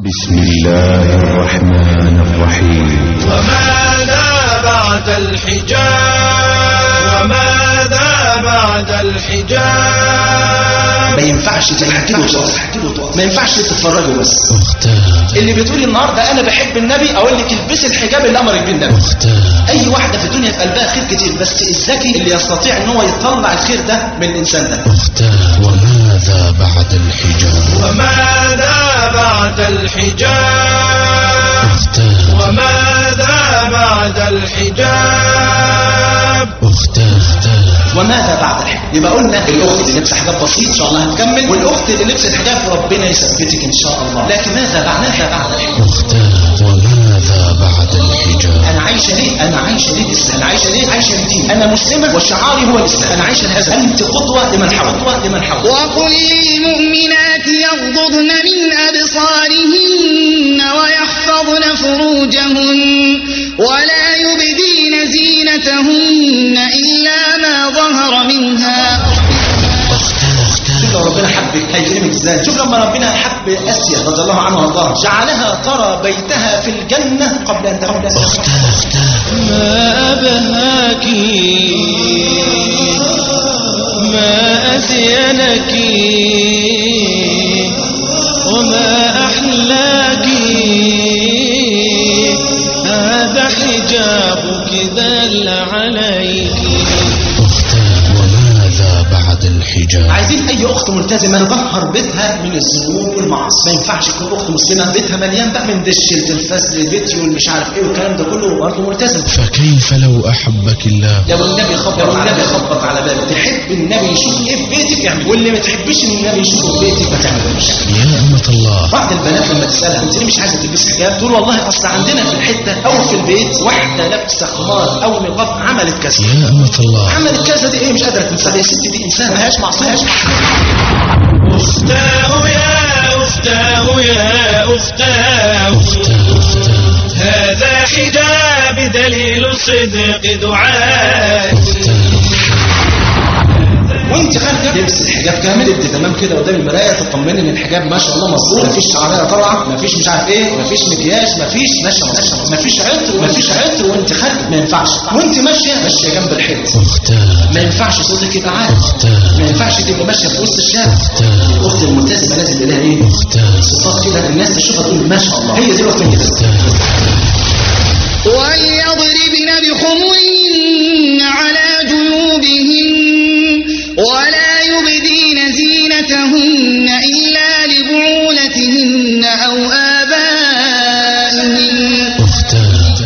بسم الله الرحمن الرحيم. وماذا بعد الحجاب؟ وماذا بعد الحجاب؟ ما ينفعش تحكيله طاف، ما ينفعش تتفرجوا بس. اللي بتقولي النهارده انا بحب النبي، اقول لك البسي الحجاب اللي امرك بيه النبي. اي واحده في الدنيا في قلبها خير كتير، بس الذكي اللي يستطيع ان هو يطلع الخير ده من الانسان ده. وماذا بعد الحجاب؟ وماذا بعد الحجاب؟ وماذا بعد الحجاب؟ وماذا بعد الحجاب؟ يبقى قلنا الاخت اللي لابسه حجاب بسيط ان شاء الله هتكمل، والاخت اللي لبست حجاب ربنا يثبتك ان شاء الله. لكن ماذا بعد الحجاب؟ وماذا بعد الحجاب؟ انا عايشه ليه؟ انا عايشه ليه لسه؟ انا عايشه ليه؟ عايشه لدين. انا مسلمه وشعاري هو الاسلام. انا عايشه لهذا. انت قدوه لمن حولك. وقل للمؤمنات يغضضن من أبصارهن ويحفظن فروجهن ولا يبدين زينتهن إلا ما ظهر منها. شوف لو ربنا حبك هيكرمك ازاي. شوف لما ربنا حب آسيا رضي الله عنها وارضاها، جعلها ترى بيتها في الجنة قبل أن تموت. ما أبهاك ما أزينك وما أحلاك، هذا حجابك دل عليك. الحجاب. عايزين اي اخت ملتزمه تطهر بيتها من الذنوب والمعاصي. ما ينفعش تكون اخت مسلمه بيتها مليان بقى من دش التلفاز للفيديو والمش عارف ايه والكلام ده كله، برضه ملتزم. فكيف لو احبك الله؟ لو النبي خبط على بالك، تحب النبي يشوف ايه في بيتك اعمل، واللي ما تحبش ان النبي يشوفه في بيتك ما تعملوش. يا أمة الله، بعض البنات لما تسالها انت ليه مش عايزه تلبسي حجاب، تقول والله اصل عندنا في الحته او في البيت واحده لابسه خمار او نقاب عملت كذا. يا أمة الله، عملت كذا دي ايه مش قادره تنسى. يا ستي دي انسان ملهاش معصيه. أختاه يا أختاه يا أختاه، هذا حجاب دليل صدق دعاء. وانت خارجه لبس الحجاب كامل، انت تمام كده قدام المرايه تطمني ان الحجاب ما شاء الله مظبوط، مفيش شعريه طالعه، مفيش مش عارف ايه، مفيش مكياج، مفيش نشا، مفيش عطر وانت خارجه. ما ينفعش. وانت ماشيه جنب الحيط، ما ينفعش صوتك يبقى عالي، ما ينفعش تبقى ماشيه في وسط الشارع. الاخت الملتزمه لازم يبقى لها ايه؟ صفات كده الناس تشوفها تقول ما شاء الله، هي دي الاخت الملتزمه. وليضربن بخمرهن على جيوبهن ولا يبدين زينتهن إلا لبعولتهن أو آبائهن.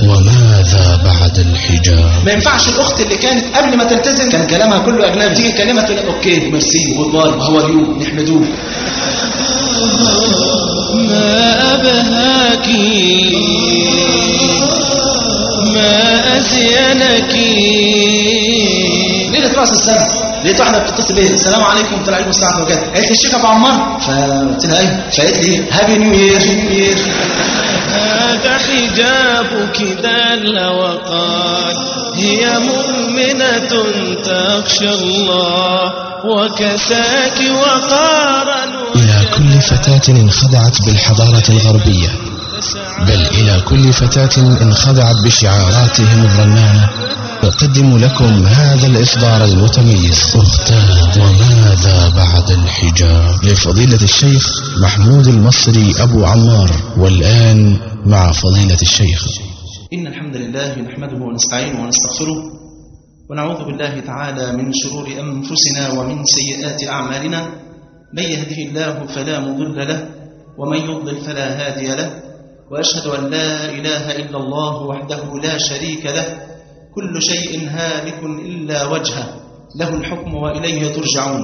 وماذا بعد الحجاب؟ ما ينفعش الاخت اللي كانت قبل ما تلتزم كان كلامها كله اجنبي، تيجي كلمه تقول اوكي ميرسي جود باي هاو ار يو نحمدوه. ما أبهاك ما أزينك. ليله راس السنه لقيت واحده بتتصل بيا السلام عليكم، قلت لها عليكم السلام وكده، قالت لي الشيخ ابو عمار، فقلت لها ايه، فقالت لي هابي نيو يير. هذا حجابك دل وقال هي مؤمنة تخشى الله وكساك وقارا. إلى كل فتاة انخدعت بالحضارة الغربية، بل إلى كل فتاة انخدعت بشعاراتهم الرنانة، نقدم لكم هذا الإصدار المتميز. وماذا بعد الحجاب؟ لفضيلة الشيخ محمود المصري أبو عمار. والآن مع فضيلة الشيخ. إن الحمد لله نحمده ونستعينه ونستغفره ونعوذ بالله تعالى من شرور أنفسنا ومن سيئات أعمالنا. من يهده الله فلا مضل له ومن يضلل فلا هادي له، وأشهد أن لا إله إلا الله وحده لا شريك له، كل شيء هالك إلا وجهه، له الحكم وإليه ترجعون.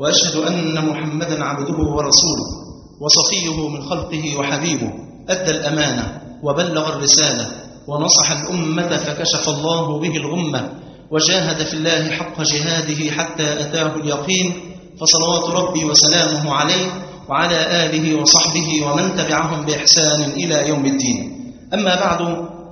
وأشهد أن محمدا عبده ورسوله وصفيه من خلقه وحبيبه، أدى الأمانة وبلغ الرسالة ونصح الأمة فكشف الله به الغمة، وجاهد في الله حق جهاده حتى أتاه اليقين، فصلوات ربي وسلامه عليه وعلى آله وصحبه ومن تبعهم بإحسان إلى يوم الدين. أما بعد،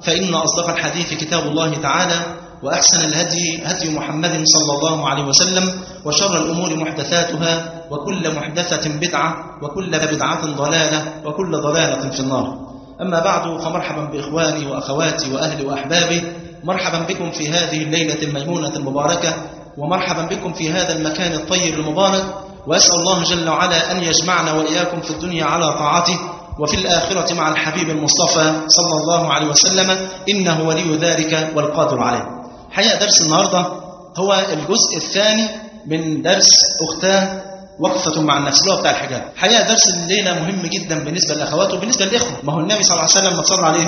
فإن أصدق الحديث كتاب الله تعالى، وأحسن الهدي هدي محمد صلى الله عليه وسلم، وشر الأمور محدثاتها، وكل محدثة بدعة وكل بدعة ضلالة وكل ضلالة في النار. أما بعد، فمرحبا بإخواني وأخواتي وأهلي وأحبابي، مرحبا بكم في هذه الليلة الميمونة المباركة، ومرحبا بكم في هذا المكان الطيب المبارك، وأسأل الله جل وعلا أن يجمعنا وإياكم في الدنيا على طاعته، وفي الآخرة مع الحبيب المصطفى صلى الله عليه وسلم، إنه ولي ذلك والقادر عليه. حقيقة درس النهاردة هو الجزء الثاني من درس أختاه وقفة مع النفس اللي هو بتاع الحجاب. حقيقة درس الليلة مهم جدا بالنسبة للأخوات وبالنسبة للإخوة. ما هو النبي صلى الله عليه وسلم ما صلى عليه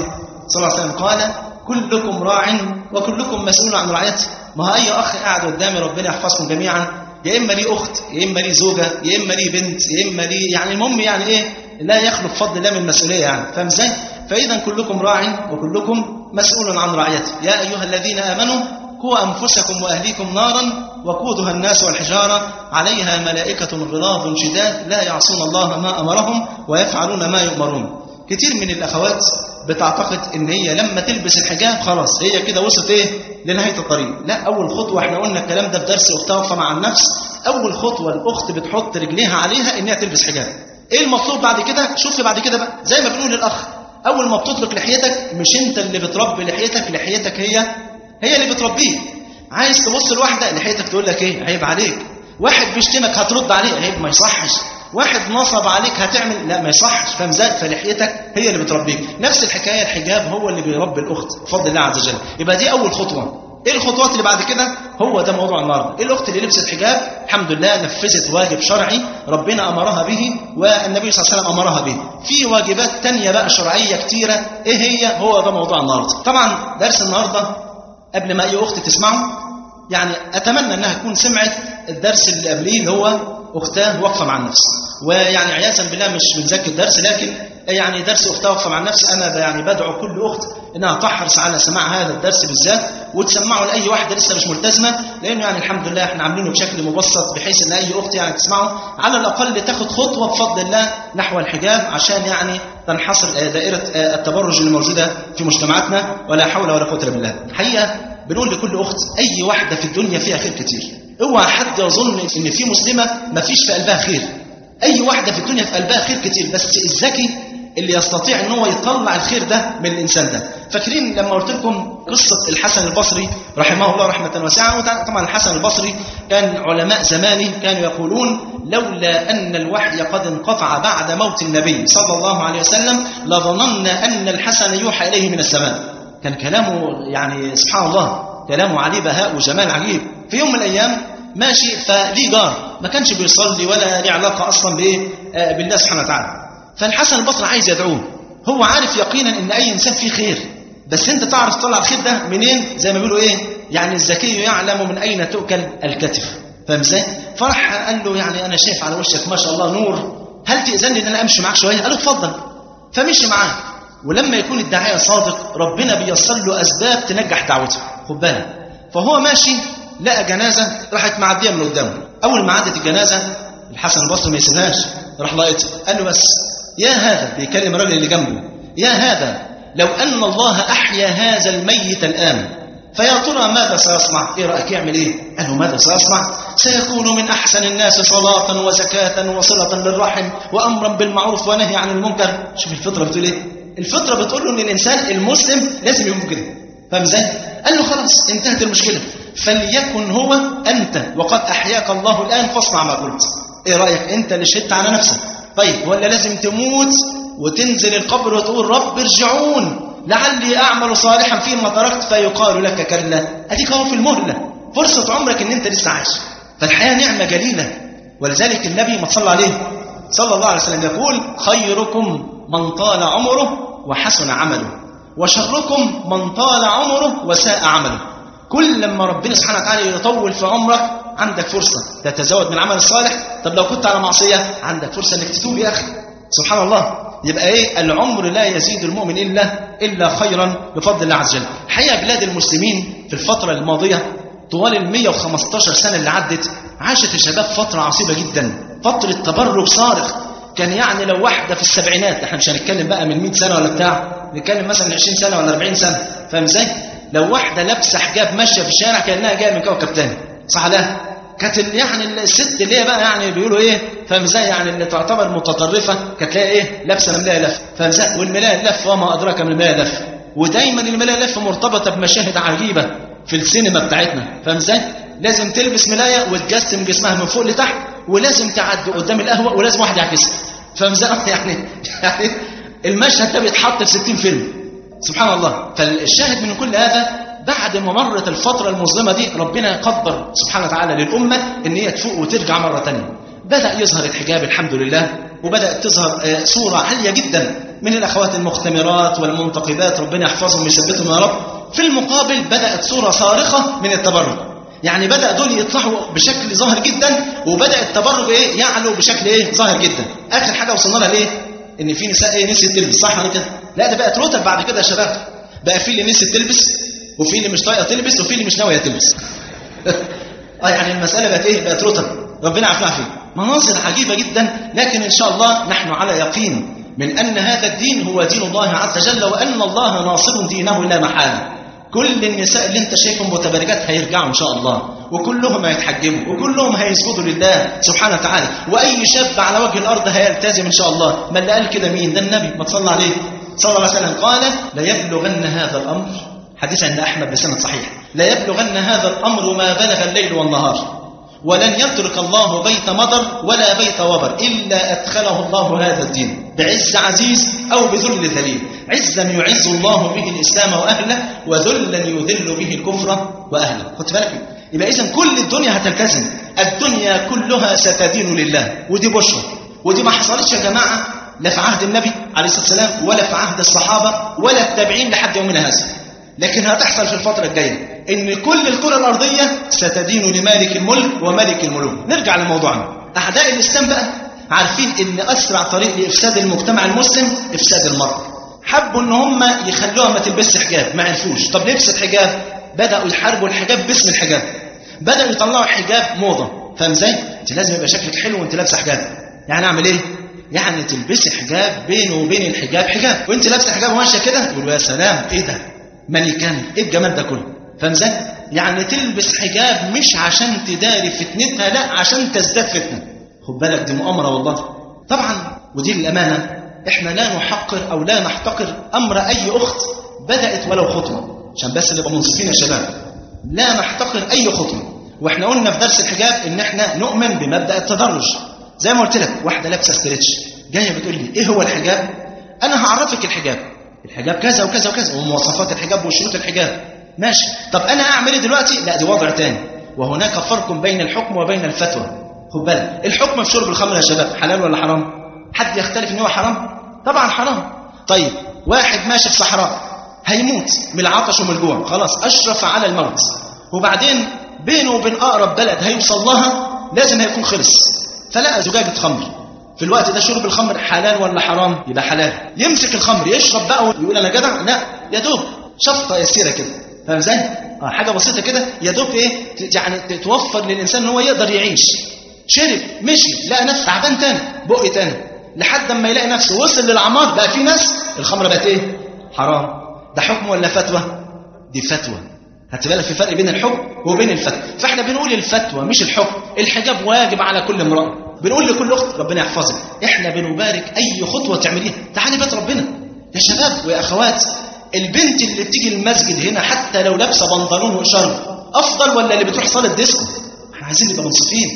صلى الله عليه وسلم قال: كلكم راع وكلكم مسؤول عن رعيته. ما هو أي أخ قاعد قدامي ربنا يحفظكم جميعا، يا إما لي أخت، يا إما لي زوجة، يا إما لي بنت، يا إما لي يعني المهم يعني إيه، لا يخلق فضل الله من المسؤولية يعني، فاهم إزاي؟ فإذا كلكم راع وكلكم مسؤول عن رعيته. يا أيها الذين آمنوا قوا أنفسكم وأهليكم نارا وقودها الناس والحجارة عليها ملائكة غلاظ شداد لا يعصون الله ما أمرهم ويفعلون ما يؤمرون. كتير من الأخوات بتعتقد إن هي لما تلبس الحجاب خلاص هي كده وصلت إيه لنهاية الطريق. لا، أول خطوة، إحنا قلنا الكلام ده في درس أختها وقفة مع النفس، أول خطوة الأخت بتحط رجليها عليها إنها تلبس حجاب. إيه المطلوب بعد كده؟ شوف بعد كده بقى زي ما بنقول للأخ، أول ما بتطلق لحيتك مش أنت اللي بتربي لحيتك، لحيتك هي اللي بتربيه. عايز تبص لواحدة لحيتك تقول لك إيه؟ عيب عليك. واحد بيشتمك هترد عليه، عيب ما يصحش. واحد نصب عليك هتعمل، لا ما يصحش، فاهم ازاي؟ فلحيتك هي اللي بتربيك. نفس الحكايه الحجاب هو اللي بيربي الاخت بفضل الله عز وجل. يبقى دي اول خطوه. ايه الخطوات اللي بعد كده؟ هو ده موضوع النهارده. الاخت اللي لبست حجاب الحمد لله نفذت واجب شرعي ربنا امرها به والنبي صلى الله عليه وسلم امرها به. في واجبات تانية بقى شرعيه كتيره، ايه هي؟ هو ده موضوع النهارده. طبعا درس النهارده قبل ما اي اخت تسمعه يعني اتمنى انها تكون سمعت الدرس اللي قبليه اللي هو اختاه وقفه مع النفس. ويعني عياذا بالله مش بنذكر الدرس، لكن يعني درس اختها وقفه مع النفس انا يعني بدعو كل اخت انها تحرص على سماع هذا الدرس بالذات، وتسمعه لاي واحده لسه مش ملتزمه، لانه يعني الحمد لله احنا عاملينه بشكل مبسط بحيث ان اي اخت يعني تسمعه على الاقل تاخد خطوه بفضل الله نحو الحجاب، عشان يعني تنحصر دائره التبرج اللي موجوده في مجتمعاتنا، ولا حول ولا قوه الا بالله. الحقيقه بنقول لكل اخت اي واحده في الدنيا فيها خير كتير. اوعى حد يظن ان في مسلمه ما فيش في قلبها خير. اي واحده في الدنيا في قلبها خير كتير، بس الذكي اللي يستطيع ان هو يطلع الخير ده من الانسان ده. فاكرين لما قلت لكم قصه الحسن البصري رحمه الله رحمه واسعه؟ طبعا الحسن البصري كان علماء زمانه كانوا يقولون لولا ان الوحي قد انقطع بعد موت النبي صلى الله عليه وسلم لظننا ان الحسن يوحى اليه من السماء. كان كلامه يعني سبحان الله كلامه عليه بهاء وجمال عجيب. في يوم من الايام ماشي فليه جار ما كانش بيصلي ولا ليه علاقه اصلا بالله سبحانه وتعالى، فالحسن البصري عايز يدعوه. هو عارف يقينا ان اي انسان فيه خير، بس انت تعرف تطلع الخير ده منين؟ زي ما بيقولوا ايه يعني الذكي يعلم من اين تؤكل الكتف، فاهم ازاي؟ فرح قال له يعني انا شايف على وشك ما شاء الله نور، هل تأذن ان انا امشي معاك شويه؟ قال له اتفضل. فمشي معاه. ولما يكون الداعيه صادق ربنا بيصل له اسباب تنجح دعوته، خد بالك. فهو ماشي لقى جنازه راحت معديه من قدامه. اول ما عدت الجنازه الحسن البصري ما يسيبهاش، راح لاقطها. قال له بس يا هذا، بيكلم الراجل اللي جنبه، يا هذا لو ان الله احيا هذا الميت الان فيا ترى ماذا سيصنع؟ ايه رايك يعمل ايه؟ قال له ماذا سيصنع؟ سيكون من احسن الناس صلاه وزكاه وصله للرحم وامرا بالمعروف ونهي عن المنكر. شوف الفطره بتقول ايه؟ الفطره بتقول له ان الانسان المسلم لازم يكون كده، فاهم ازاي؟ قال له خلاص انتهت المشكله، فليكن هو انت وقد احياك الله الان فاصنع ما قلت. ايه رايك؟ انت اللي شهدت على نفسك. طيب ولا لازم تموت وتنزل القبر وتقول رب ارجعون لعلي اعمل صالحا فيما تركت فيقال لك كلا؟ اديك اهو في المهله فرصه عمرك ان انت لسه عايش. فالحياه نعمه جليله، ولذلك النبي ما صلى عليه صلى الله عليه وسلم يقول خيركم من طال عمره وحسن عمله وشركم من طال عمره وساء عمله. كل لما ربنا سبحانه وتعالى يطول في عمرك عندك فرصة تتزود من العمل الصالح. طب لو كنت على معصية عندك فرصة انك تتوب يا أخي، سبحان الله. يبقى ايه؟ العمر لا يزيد المؤمن إلا خيرا بفضل الله عز وجل. حقيقة بلاد المسلمين في الفترة الماضية طوال 115 سنة اللي عدت عاشت الشباب فترة عصيبة جدا، فترة تبرج صارخ. كان يعني لو واحدة في السبعينات، احنا مش هنتكلم بقى من 100 سنة ولا بتاع، نتكلم مثلا 20 سنة ولا 40 سنة، فاهم ازاي؟ لو واحدة لابسة حجاب ماشية في الشارع كأنها جاية من كوكب تاني، صح لا؟ كانت يعني الست اللي هي بقى يعني بيقولوا ايه، فاهم ازاي، يعني اللي تعتبر متطرفه كانت تلاقي ايه لابسه ملايه لف، فاهم ازاي، والملايه لف وما ادراك ما الملايه لف. ودايما الملايه لف مرتبطه بمشاهد عجيبه في السينما بتاعتنا، فاهم ازاي، لازم تلبس ملايه وتجسم جسمها من فوق لتحت، ولازم تعدي قدام القهوه، ولازم واحد يعكسها، فاهم ازاي. يعني المشهد ده بيتحط في 60 فيلم، سبحان الله. فالشاهد من كل هذا، بعد ما مرت الفترة المظلمة دي ربنا قدر سبحانه وتعالى للأمة إن هي تفوق وترجع مرة تانية. بدأ يظهر الحجاب الحمد لله، وبدأت تظهر صورة عالية جدا من الأخوات المختمرات والمنتقبات، ربنا يحفظهم ويثبتهم يا رب. في المقابل بدأت صورة صارخة من التبرج، يعني بدأ دول يطلعوا بشكل ظاهر جدا، وبدأ التبرج إيه يعلو بشكل إيه ظاهر جدا. آخر حاجة وصلنا لها ليه؟ إن في نساء إيه نسيت تلبس، صح ولا كده؟ لا ده بقت روتر بعد كده يا شباب، بقى في اللي نسيت تلبس، وفي اللي مش طايقه تلبس، وفي اللي مش ناويه تلبس. يعني المساله بقت ايه؟ بقت روتر، ربنا يعافينا فيه. مناظر عجيبه جدا، لكن ان شاء الله نحن على يقين من ان هذا الدين هو دين الله عز وجل، وان الله ناصر دينه لا محاله. كل النساء اللي انت شايفهم متبرجات هيرجعوا ان شاء الله، وكلهم هيتحجبوا، وكلهم هيسجدوا لله سبحانه وتعالى، واي شاب على وجه الارض هيلتزم ان شاء الله. من اللي قال كده؟ مين ده؟ النبي، ما تصلى عليه صلى الله عليه وسلم، قال لا يبلغن هذا الامر، حديث عند أحمد بسند صحيح، لا يبلغن هذا الأمر ما بلغ الليل والنهار، ولن يترك الله بيت مطر ولا بيت وبر إلا أدخله الله هذا الدين بعز عزيز أو بذل ذليل. عزا يعز الله به الإسلام وأهله، وذلا يذل به الكفر وأهله. خد بالك، يبقى إذن كل الدنيا هتلتزم، الدنيا كلها ستدين لله، ودي بشرى، ودي ما حصلتش يا جماعة لا في عهد النبي عليه الصلاة والسلام، ولا في عهد الصحابة، ولا التابعين لحد يومنا هذا. لكن هتحصل في الفترة الجاية إن كل الكرة الأرضية ستدين لمالك الملك وملك الملوك. نرجع لموضوعنا. أعداء الإسلام بقى عارفين إن أسرع طريق لإفساد المجتمع المسلم إفساد المرأة. حبوا إن هم يخلوها ما تلبسش حجاب، ما عرفوش. طب لبست حجاب، بدأوا يحاربوا الحجاب باسم الحجاب، بدأوا يطلعوا حجاب موضة، فاهم ازاي؟ أنت لازم يبقى شكلك حلو وأنت لابسة حجاب. يعني أعمل إيه؟ يعني تلبسي حجاب بينه وبين الحجاب حجاب، وأنت لابسة حجاب وماشية كده، يقولوا يا سلام إيه ده؟ ملكان، ايه الجمال ده كله، فاهم ازاي؟ يعني تلبس حجاب مش عشان تداري فتنتها، لا عشان تزداد فتنه. خد بالك دي مؤامره والله. طبعا ودي الامانه، احنا لا نحقر او لا نحتقر امر اي اخت بدات ولو خطوه، عشان بس نبقى منصفين يا شباب، لا نحتقر اي خطوه. واحنا قلنا في درس الحجاب ان احنا نؤمن بمبدا التدرج. زي ما قلت لك، واحده لابسه ستريتش جايه بتقول لي ايه هو الحجاب؟ انا هعرفك الحجاب كذا وكذا وكذا، ومواصفات الحجاب وشروط الحجاب، ماشي. طب انا اعمل ايه دلوقتي؟ لا دي وضع تاني، وهناك فرق بين الحكم وبين الفتوى. خد بالك، الحكم في شرب الخمر يا شباب حلال ولا حرام؟ حد يختلف ان هو حرام؟ طبعا حرام. طيب واحد ماشي في صحراء هيموت من العطش ومن الجوع، خلاص اشرف على الموت، وبعدين بينه وبين اقرب بلد هيوصل لها لازم هيكون خلص، فلقى زجاجة خمر. في الوقت ده شرب الخمر حلال ولا حرام؟ يبقى حلال. يمسك الخمر يشرب بقى ويقول انا جدع؟ لا، يا دوب شفطه يسيره كده، فاهم ازاي؟ حاجه بسيطه كده يا دوب ايه، يعني توفر للانسان ان هو يقدر يعيش. شرب مشي لقى نفسه تعبان تاني، بق تاني، لحد ما يلاقي نفسه وصل للعمار. بقى في ناس الخمره بقت ايه؟ حرام. ده حكم ولا فتوى؟ دي فتوى. هات بالك في فرق بين الحكم وبين الفتوى. فاحنا بنقول الفتوى مش الحكم. الحجاب واجب على كل امراه، بنقول لكل اخت ربنا يحفظك، احنا بنبارك اي خطوه تعمليها. تعالي بيت ربنا يا شباب ويا اخوات. البنت اللي بتيجي المسجد هنا حتى لو لابسه بنطلون وشرب افضل ولا اللي بتروح صاله ديسكو؟ احنا عايزين نبقى منصفين،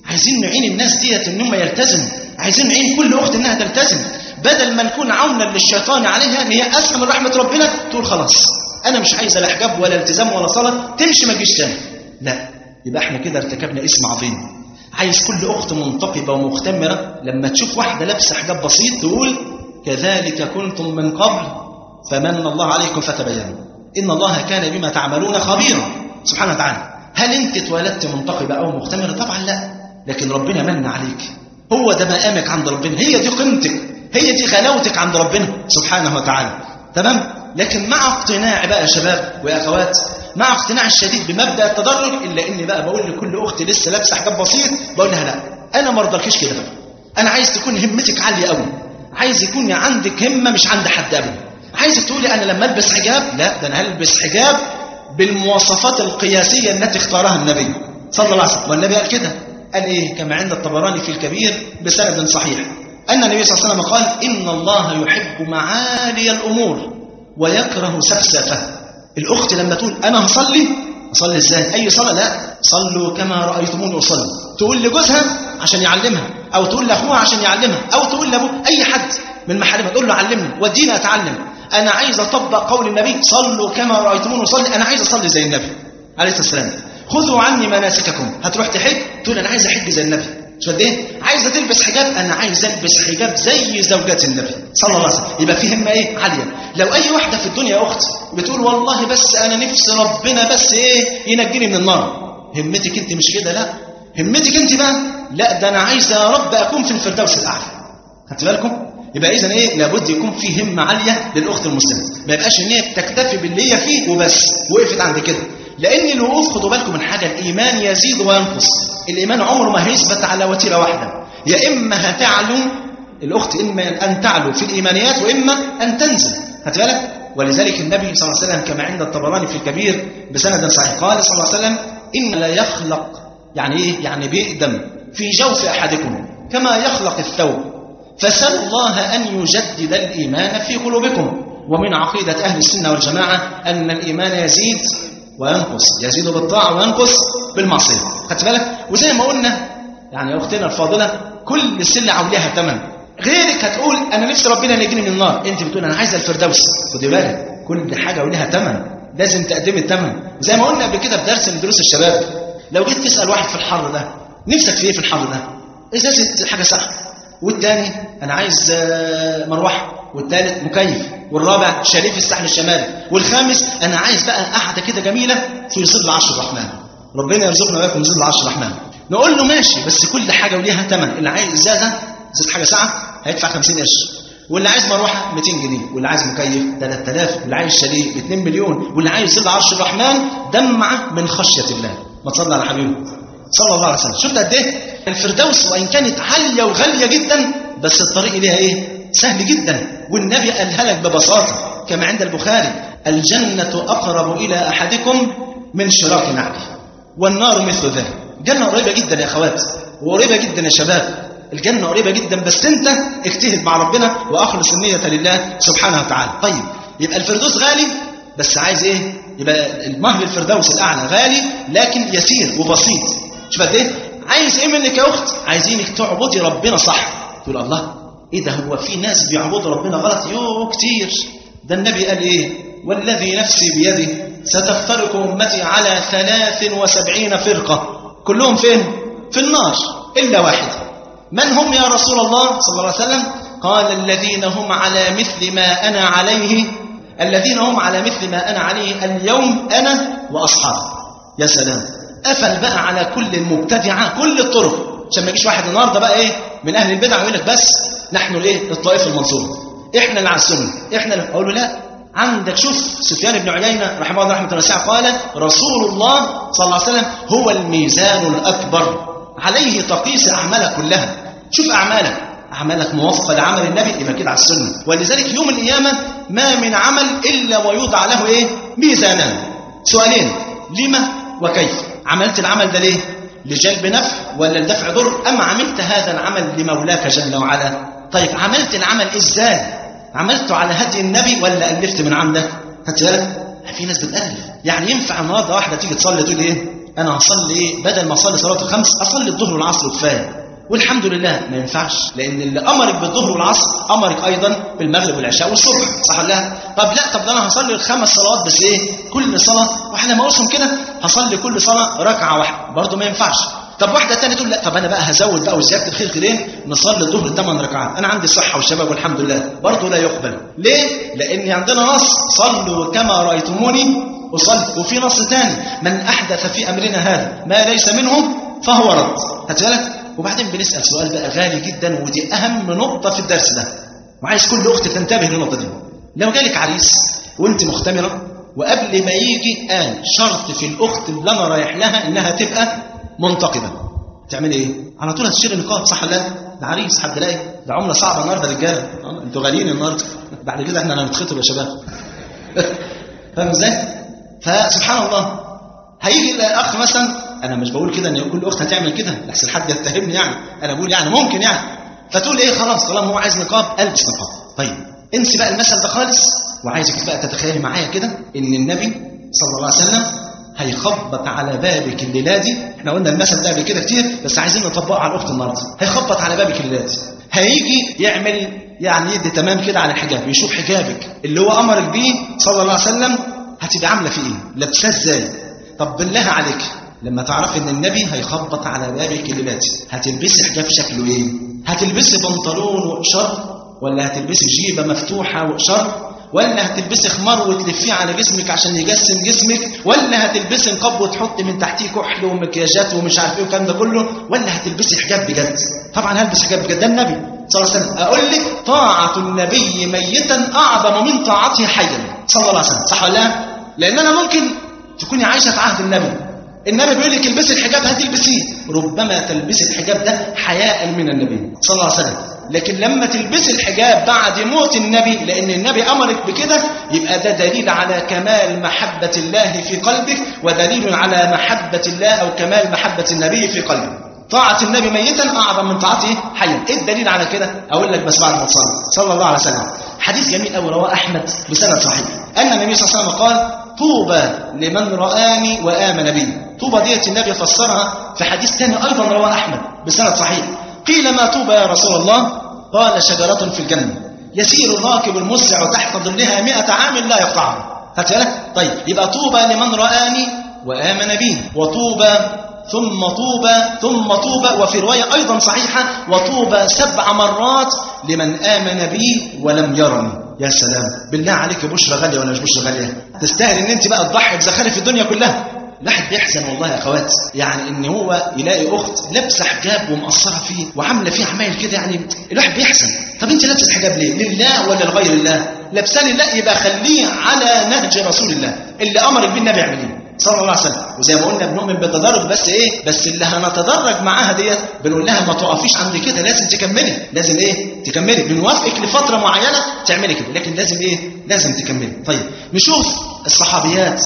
عايزين نعين الناس ديت ان هم يلتزموا، عايزين نعين كل اخت انها تلتزم، بدل ما نكون عونا للشيطان عليها ان هي اسهل من رحمه ربنا تقول خلاص انا مش عايزه لا حجاب ولا التزام ولا صلاه، تمشي ما تجيش تاني. لا، يبقى احنا كده ارتكبنا اسم عظيم. عايز كل اخت منتقبه ومختمره لما تشوف واحده لابسه حجاب بسيط تقول كذلك كنتم من قبل فمن الله عليكم فتبينوا ان الله كان بما تعملون خبيرا سبحانه وتعالى. هل انت اتولدت منتقبه او مختمره؟ طبعا لا، لكن ربنا من عليك، هو ده مقامك عند ربنا، هي دي قيمتك، هي دي غلاوتك عند ربنا سبحانه وتعالى. تمام؟ لكن مع اقتناع بقى يا شباب ويا اخوات، مع اقتناع الشديد بمبدا التدرج، الا اني بقى بقول لكل اخت لسه لابسه حجاب بسيط بقول لها لا، انا ما ارضاكيش كده بقى، انا عايز تكون همتك عاليه قوي، عايز يكون عندك همه مش عند حد ابدا. عايزك تقولي انا لما البس حجاب، لا ده انا هلبس حجاب بالمواصفات القياسيه التي اختارها النبي صلى الله عليه وسلم. والنبي قال كده، قال إيه؟ كما عند الطبراني في الكبير بسند صحيح أن النبي صلى الله عليه وسلم قال: إن الله يحب معالي الأمور ويكره سفسفة. الأخت لما تقول أنا هصلي إزاي؟ أي صلاة؟ لا، صلوا كما رأيتموني أصلي. تقول لجوزها عشان يعلمها، أو تقول لأخوها عشان يعلمها، أو تقول لأبوه، أي حد من محارمها تقول له علمني وديني أتعلم. أنا عايز أطبق قول النبي صلوا كما رأيتموني أصلي، أنا عايز أصلي زي النبي عليه الصلاة والسلام. خذوا عني مناسككم. هتروح تحج تقول أنا عايز أحج زي النبي. شو قد إيه؟ عايزة تلبس حجاب، أنا عايز ألبس حجاب زي زوجات النبي صلى الله عليه وسلم. يبقى في همة إيه؟ عالية. لو أي واحدة في الدنيا يا أخت بتقول والله بس أنا نفسي ربنا بس إيه ينجيني من النار، همتك أنت مش كده، لا، همتك أنت بقى لا، ده أنا عايز يا رب أكون في الفردوس الأعلى. خدت بالكم؟ يبقى إذن إيه؟ لابد يكون في همة عالية للأخت المسلمة، ما يبقاش إن هي تكتفي باللي هي فيه وبس، وقفت عند كده. لأن الوقوف، خدوا بالكم من حاجة، الإيمان يزيد وينقص. الإيمان عمره ما هيثبت على وتيرة واحدة، يا إما هتعلو الأخت، إما أن تعلو في الإيمانيات وإما أن تنزل. خدت بالك؟ ولذلك النبي صلى الله عليه وسلم كما عند الطبراني في الكبير بسند صحيح قال صلى الله عليه وسلم: إن لا يخلق، يعني إيه؟ يعني بيقدم في جوف أحدكم كما يخلق الثوب، فسألوا الله أن يجدد الإيمان في قلوبكم. ومن عقيدة أهل السنة والجماعة أن الإيمان يزيد وينقص، يزيد بالطاعة وينقص بالمعصية. خدت بالك؟ وزي ما قلنا يعني أختنا الفاضلة، كل سلعة ولها ثمن. غيرك هتقول أنا نفسي ربنا ينجيني من النار، أنت بتقول أنا عايزة الفردوس. خدي بالك، كل حاجة ولها ثمن، لازم تقدمي الثمن. زي ما قلنا قبل كده في درس من دروس الشباب، لو جيت تسأل واحد في الحر ده نفسك في إيه في الحر ده؟ إزازة حاجة ساقعة، والتاني أنا عايز مروحة، والثالث مكيف، والرابع شريف الساحل الشمالي، والخامس أنا عايز بقى قعدة كده جميلة في ظل عرش الرحمن. ربنا يرزقنا وياكم ظل عرش الرحمن. نقول له ماشي، بس كل حاجة وليها ثمن. اللي عايز إزازة حاجة ساعة هيدفع 50 قرش، واللي عايز مروحة 200 جنيه، واللي عايز مكيف 3000، واللي عايز شريك 2 مليون، واللي عايز ظل عرش الرحمن دمعة من خشية الله. ما تصلي على حبيبه صلى الله عليه وسلم. شفت قد إيه الفردوس وإن كانت عالية وغالية جدا، بس الطريق ليها إيه؟ سهل جدا. والنبي قالها لك ببساطة كما عند البخاري: الجنة أقرب إلى أحدكم من شراك نعله، والنار مثل ذلك. الجنة قريبة جدا يا أخوات، وقريبة جدا يا شباب. الجنة قريبة جدا، بس أنت اجتهد مع ربنا وأخلص النية لله سبحانه وتعالى. طيب، يبقى الفردوس غالي، بس عايز إيه؟ يبقى المهر الفردوس الأعلى غالي لكن يسير وبسيط. شوف قد إيه؟ عايز إيه منك يا أخت؟ عايزينك تعبدي ربنا صح. تقول الله إيه ده، هو في ناس بيعبدوا ربنا غلط؟ يوه كتير. ده النبي قال إيه؟ والذي نفسي بيده ستفترق أمتي على 73 فرقة، كلهم فين؟ في النار إلا واحد. من هم يا رسول الله صلى الله عليه وسلم؟ قال: الذين هم على مثل ما أنا عليه، الذين هم على مثل ما أنا عليه اليوم أنا وأصحابي. يا سلام، قفل بقى على كل المبتدعة كل الطرق، عشان ما يجيش واحد النهارده بقى إيه من أهل البدع ويقول لك بس نحن الإيه الطائفة المنصورة، إحنا اللي على السنة، إحنا اللي. أقول له لا، عندك شوف سفيان بن عيينة رحمه الله رحمة واسعة قال: رسول الله صلى الله عليه وسلم هو الميزان الأكبر، عليه تقيس أعمالك كلها. شوف أعمالك موفقة لعمل النبي، يبقى كده على السنة. ولذلك يوم القيامة ما من عمل إلا ويوضع له إيه؟ ميزانان. سؤالين: لما وكيف؟ عملت العمل ده ليه؟ لجلب نفع ولا لدفع ضر؟ أم عملت هذا العمل لمولاك جل وعلا؟ طيب عملت العمل إزاي؟ عملته على هدي النبي ولا ألفت من عندك؟ خدت بالك؟ في ناس بتألف. يعني ينفع النهارده واحدة تيجي تصلي تقول إيه؟ أنا هصلي إيه؟ بدل ما أصلي صلاة الخمس أصلي الظهر والعصر وكفاية. والحمد لله ما ينفعش، لأن اللي أمرك بالظهر والعصر أمرك أيضا بالمغرب والعشاء والصبح، صح ولا لا؟ طب لا، طب ده أنا هصلي ال5 صلوات بس إيه؟ كل صلاة وإحنا ما أقسم كده هصلي كل صلاة ركعة واحدة، برضه ما ينفعش. طب واحدة تانية تقول لا، طب أنا بقى هزود بقى وزيادة الخير خيرين، نصلي الظهر 8 ركعات، أنا عندي صحة وشباب والحمد لله، برضه لا يقبل. ليه؟ لأن عندنا نص: صلوا كما رأيتموني أصلي. وفي نص تاني: من أحدث في أمرنا هذا ما ليس منه فهو رد. هتسألك. وبعدين بنسأل سؤال بقى غالي جدا، ودي أهم نقطة في الدرس ده، وعايز كل أخت تنتبه للنقطة دي. لو جالك عريس وأنت مختمرة، وقبل ما يجي قال شرط في الأخت اللي أنا رايح لها إنها تبقى منتقبة، تعمل إيه؟ على طول هتشتري نقاب، صح ولا لا؟ العريس حد لاقي؟ ده عملة صعبة النهارده يا رجالة، أنتوا غاليين النهارده، بعد كده إحنا هنتخطب يا شباب. فاهم إزاي؟ فسبحان الله، هيجي الأخ مثلا انا مش بقول كده ان كل اخت هتعمل كده لحسن حد يتهمني يعني، انا بقول يعني ممكن يعني، فتقول ايه خلاص طالما هو عايز نقاب البس نقاب. طيب انسي بقى المثل ده خالص، وعايزك بقى تتخيلي معايا كده ان النبي صلى الله عليه وسلم هيخبط على بابك الليله دي. احنا قلنا المثل ده قبل كده كتير بس عايزين نطبقه على الاخت النهارده. هيخبط على بابك الليله دي، هيجي يعمل يعني يدي تمام كده على الحجاب، يشوف حجابك اللي هو امرك بيه صلى الله عليه وسلم هتبقى عامله فيه ايه، لابساه ازاي. طب بالله عليك لما تعرف ان النبي هيخبط على بابك الليله دي هتلبسي حجاب شكله ايه؟ هتلبسي بنطلون وقشر، ولا هتلبسي جيبه مفتوحه وقشر، ولا هتلبسي خمار وتلفيه على جسمك عشان يجسم جسمك، ولا هتلبسي نقاب وتحطي من تحتيه كحل ومكياجات ومش عارف ايه والكلام ده كله، ولا هتلبسي حجاب بجد؟ طبعا هلبس حجاب بجد، ده النبي صلى الله عليه وسلم. اقول لك طاعه النبي ميتا اعظم من طاعته حيا صلى الله عليه وسلم، صح ولا لا؟ لان انا ممكن تكوني عايشه في عهد النبي بيقول لك البسي الحجاب هتلبسيه، ربما تلبسي الحجاب ده حياء من النبي صلى الله عليه وسلم. لكن لما تلبسي الحجاب بعد موت النبي لأن النبي أمرك بكده، يبقى ده دليل على كمال محبة الله في قلبك، ودليل على محبة الله أو كمال محبة النبي في قلبك. طاعة النبي ميتا أعظم من طاعته حيا. إيه الدليل على كده؟ أقول لك بس بعد ما تصلي صلى الله عليه وسلم. حديث جميل أوي رواه أحمد بسند صحيح أن النبي صلى الله عليه وسلم قال: طوبى لمن رآني وآمن بي. طوبى ديت النبي فسرها في حديث ثاني أيضا رواه أحمد بسند صحيح. قيل: ما طوبى يا رسول الله؟ قال: شجرة في الجنة يسير الراكب المسرع تحت ظلها 100 عام لا يقطعها. هتقولك طيب يبقى طوبى لمن رآني وآمن بي، وطوبى ثم طوبى ثم طوبى، وفي رواية أيضا صحيحة: وطوبى 7 مرات لمن آمن بي ولم يرني. يا سلام، بالله عليك بشرى غالية ولا مش بشرى غالية؟ تستاهل ان انت بقى تضحي بزخارف الدنيا كلها. الواحد بيحزن والله يا اخوات، يعني ان هو يلاقي اخت لابسه حجاب ومقصره فيه وعامله فيه عمايل كده، يعني الواحد بيحزن. طب انت لابسه الحجاب ليه؟ لله ولا لغير الله؟ لابسه لله يبقى خليه على نهج رسول الله اللي امر بيه النبي يعمليه صلى الله عليه وسلم. وزي ما قلنا بنؤمن بالتدرج، بس ايه؟ بس اللي هنتدرج معاها ديت بنقول لها ما تقفيش عند كده، لازم تكملي، لازم ايه؟ تكملي. بنوافقك لفتره معينه تعملي كده، لكن لازم ايه؟ لازم تكملي. طيب نشوف الصحابيات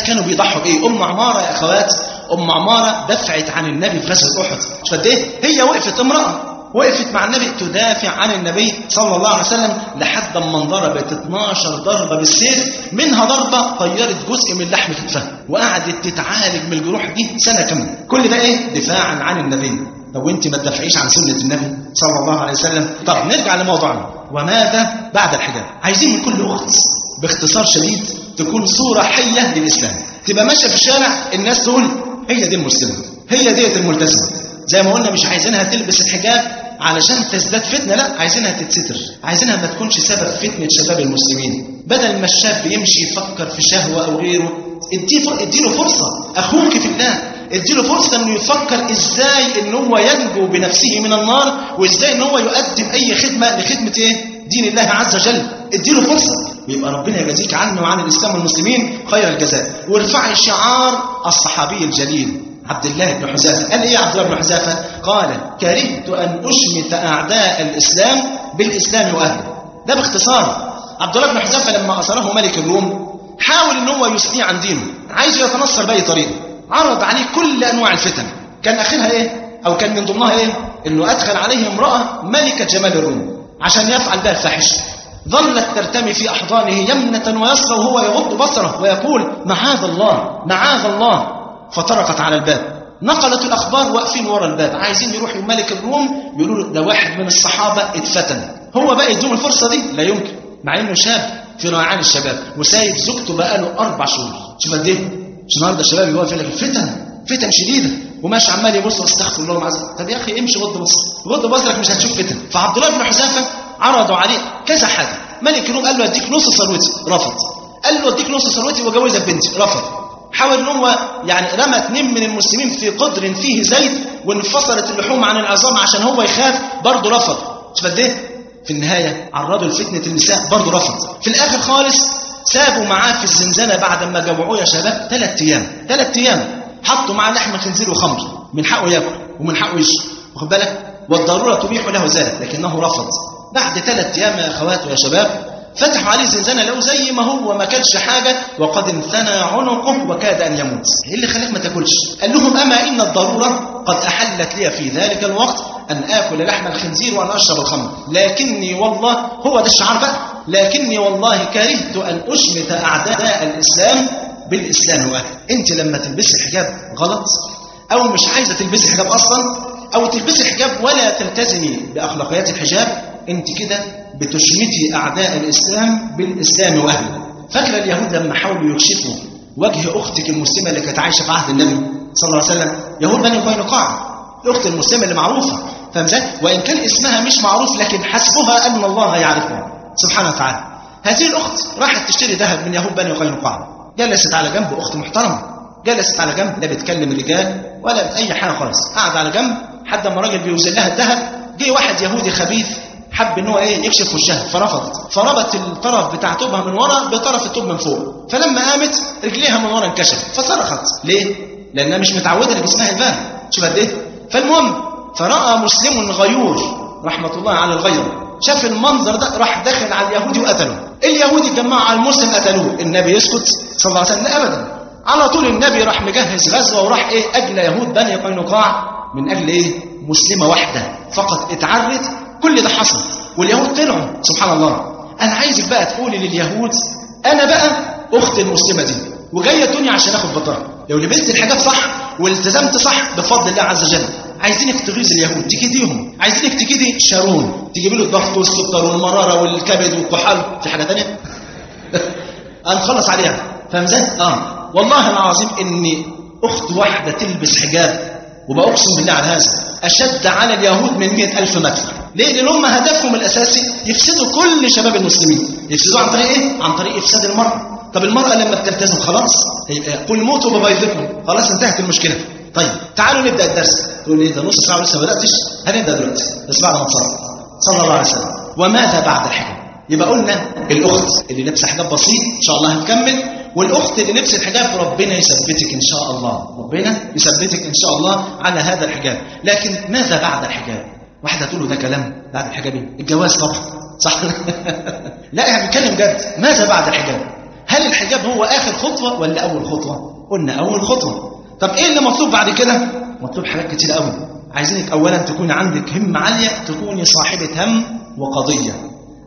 كانوا بيضحوا بايه. ام عماره يا اخوات، ام عماره دفعت عن النبي في غزوه احد. مش قد ايه؟ هي وقفت امراه، وقفت مع النبي تدافع عن النبي صلى الله عليه وسلم لحد ما انضربت 12 ضربه بالسيف، منها ضربه طيرت جزء من لحم كتفها، وقعدت تتعالج من الجروح دي سنه كامله. كل ده ايه؟ دفاعا عن النبي. طب وانت ما تدافعيش عن سنه النبي صلى الله عليه وسلم؟ طب نرجع لموضوعنا، وماذا بعد الحجاب؟ عايزين من كل اخت باختصار شديد تكون صورة حية للإسلام، تبقى ماشية في الشارع الناس تقول هي دي المسلمة، هي ديت الملتزمة. زي ما قلنا مش عايزينها تلبس الحجاب علشان تزداد فتنة، لا، عايزينها تتستر، عايزينها ما تكونش سبب فتنة شباب المسلمين. بدل ما الشاب يمشي يفكر في شهوة أو غيره، اديله فرصة. أخوك في الله اديله فرصة انه يفكر ازاي ان هو ينجو بنفسه من النار، وازاي ان هو يقدم اي خدمة لخدمة ايه؟ دين الله عز وجل. اديله فرصة، ويبقى ربنا يجازيك عنه وعن الاسلام والمسلمين خير الجزاء. وارفعي شعار الصحابي الجليل عبد الله بن حذافة. قال ايه عبد الله بن حذافة؟ قال: كرهت ان اشمت اعداء الاسلام بالاسلام واهله. ده باختصار. عبد الله بن حذافة لما اسره ملك الروم حاول ان هو يثنيه عن دينه، عايز يتنصر باي طريقه، عرض عليه كل انواع الفتن. كان اخرها ايه؟ او كان من ضمنها ايه؟ انه ادخل عليه امراه ملكه جمال الروم عشان يفعل بها الفاحشه. ظلت ترتمي في احضانه يمنه ويسرى وهو يغض بصره ويقول: معاذ الله معاذ الله. فطرقت على الباب، نقلت الاخبار واقفين ورا الباب عايزين يروحوا ملك الروم، يقولوا له ده واحد من الصحابه اتفتن. هو بقى يديهم الفرصه دي؟ لا يمكن، مع انه شاب في ريعان الشباب وسايب زوجته بقاله 4 شهور. شوف قد ايه؟ مش النهارده الشباب يقول لك فتن شديده، وماشي عمال يبص استغفر الله العظيم. طب يا اخي امشي غض بصرك مش هتشوف فتن. فعبد الله بن حذافه عرضوا عليه كذا حاجه. ملك الروم قال له اديك نص ثروتي، رفض. قال له اديك نص ثروتي واجوزك بنتي، رفض. حاول ان هو يعني رمى 2 من المسلمين في قدر فيه زيت وانفصلت اللحوم عن العظام عشان هو يخاف، برضه رفض. شوف قد ايه؟ في النهايه عرضوا لفتنه النساء، برضه رفض. في الاخر خالص سابوا معاه في الزنزانه بعد ما جوعوه يا شباب 3 ايام. 3 ايام حطوا معاه لحم خنزير وخمر، من حقه ياكل ومن حقه يشرب، واخد بالك؟ والضروره تبيح له ذلك، لكنه رفض. بعد 3 ايام يا اخوات ويا شباب فتحوا عليه زنزانة لو زي ما هو ما كلش حاجة وقد انثنى عنقه وكاد أن يموت. إيه اللي خلاك ما تاكلش؟ قال لهم أما إن الضرورة قد أحلت لي في ذلك الوقت أن آكل لحم الخنزير وأن أشرب الخمر، لكني والله، هو ده الشعار بقى، لكني والله كرهت أن أشمت أعداء الإسلام بالإسلام وأهله. أنت لما تلبسي الحجاب غلط، أو مش عايزة تلبسي حجاب أصلا، أو تلبسي حجاب ولا تلتزمي بأخلاقيات الحجاب، أنت كده بتشمتي أعداء الإسلام بالإسلام وأهله. فاكرة اليهود لما حاولوا يكشفوا وجه أختك المسلمة اللي كانت عايشة في عهد النبي صلى الله عليه وسلم، يهود بني قينقاع، الأخت المسلمة اللي معروفة، فاهم؟ وإن كان اسمها مش معروف لكن حسبها أن الله يعرفها سبحانه وتعالى. هذه الأخت راحت تشتري ذهب من يهود بني قينقاع، جلست على جنب، أخت محترمة، جلست على جنب، لا بتكلم الرجال ولا أي حاجة خالص، قاعد على جنب حد ما راجل بيوزن لها الذهب. جه واحد يهودي خبيث حب ان هو يكشف وشها، فرفضت، فربط الطرف بتاع توبها من ورا بطرف التوب من فوق، فلما قامت رجليها من ورا انكشفت، فصرخت. ليه؟ لانها مش متعوده اللي جسمها يبان، شوف قد ايه. فالمهم فراى مسلم غيور رحمه الله على الغير، شاف المنظر ده راح داخل على اليهودي وقتله. اليهودي جمعوا على المسلم قتلوه. النبي يسكت صلى الله عليه وسلم؟ لا ابدا، على طول النبي راح مجهز غزوه وراح اجل يهود بني قينقاع من اجل مسلمه واحده فقط اتعرت. كل ده حصل واليهود طلعوا سبحان الله. انا عايزك بقى تقولي لليهود انا بقى اخت المسلمه دي وجايه الدنيا عشان اخد بطاقه. لو لبست الحجاب صح والتزمت صح بفضل الله عز وجل، عايزينك تغيظ اليهود، تكيديهم، عايزينك تكيدي شارون، تجيب له الضغط والسكر والمراره والكبد والكحل. في حاجه ثانيه هنخلص عليها، فاهم ازاي؟ والله العظيم ان اخت واحده تلبس حجاب، وبأقسم بالله على هذا أشد على اليهود من 100,000 مدفع. ليه؟ لأن هم هدفهم الأساسي يفسدوا كل شباب المسلمين. يفسدوا عن طريق إيه؟ عن طريق إفساد المرأة. طب المرأة لما بتلتزم خلاص قل موتوا ببيضكم، خلاص انتهت المشكلة. طيب تعالوا نبدأ الدرس. تقول لي ده نص ساعة ولسه ما بدأتش؟ هنبدأ دلوقتي بس بعد ما تصلي صلى الله عليه وسلم. وماذا بعد الحجاب؟ يبقى قلنا الأخت اللي لابسة حجاب بسيط إن شاء الله هتكمل، والأخت اللي لبست الحجاب ربنا يثبتك إن شاء الله، ربنا يثبتك إن شاء الله على هذا الحجاب. لكن ماذا بعد الحجاب؟ واحدة تقول له ده كلام بعد الحجاب إيه؟ الجواز طبعا، صح؟ لا احنا بنتكلم جد. ماذا بعد الحجاب؟ هل الحجاب هو آخر خطوة ولا أول خطوة؟ قلنا أول خطوة. طب إيه اللي مطلوب بعد كده؟ مطلوب حاجات كتير قوي. عايزينك أولا تكون عندك همة عالية، تكوني صاحبة هم وقضية.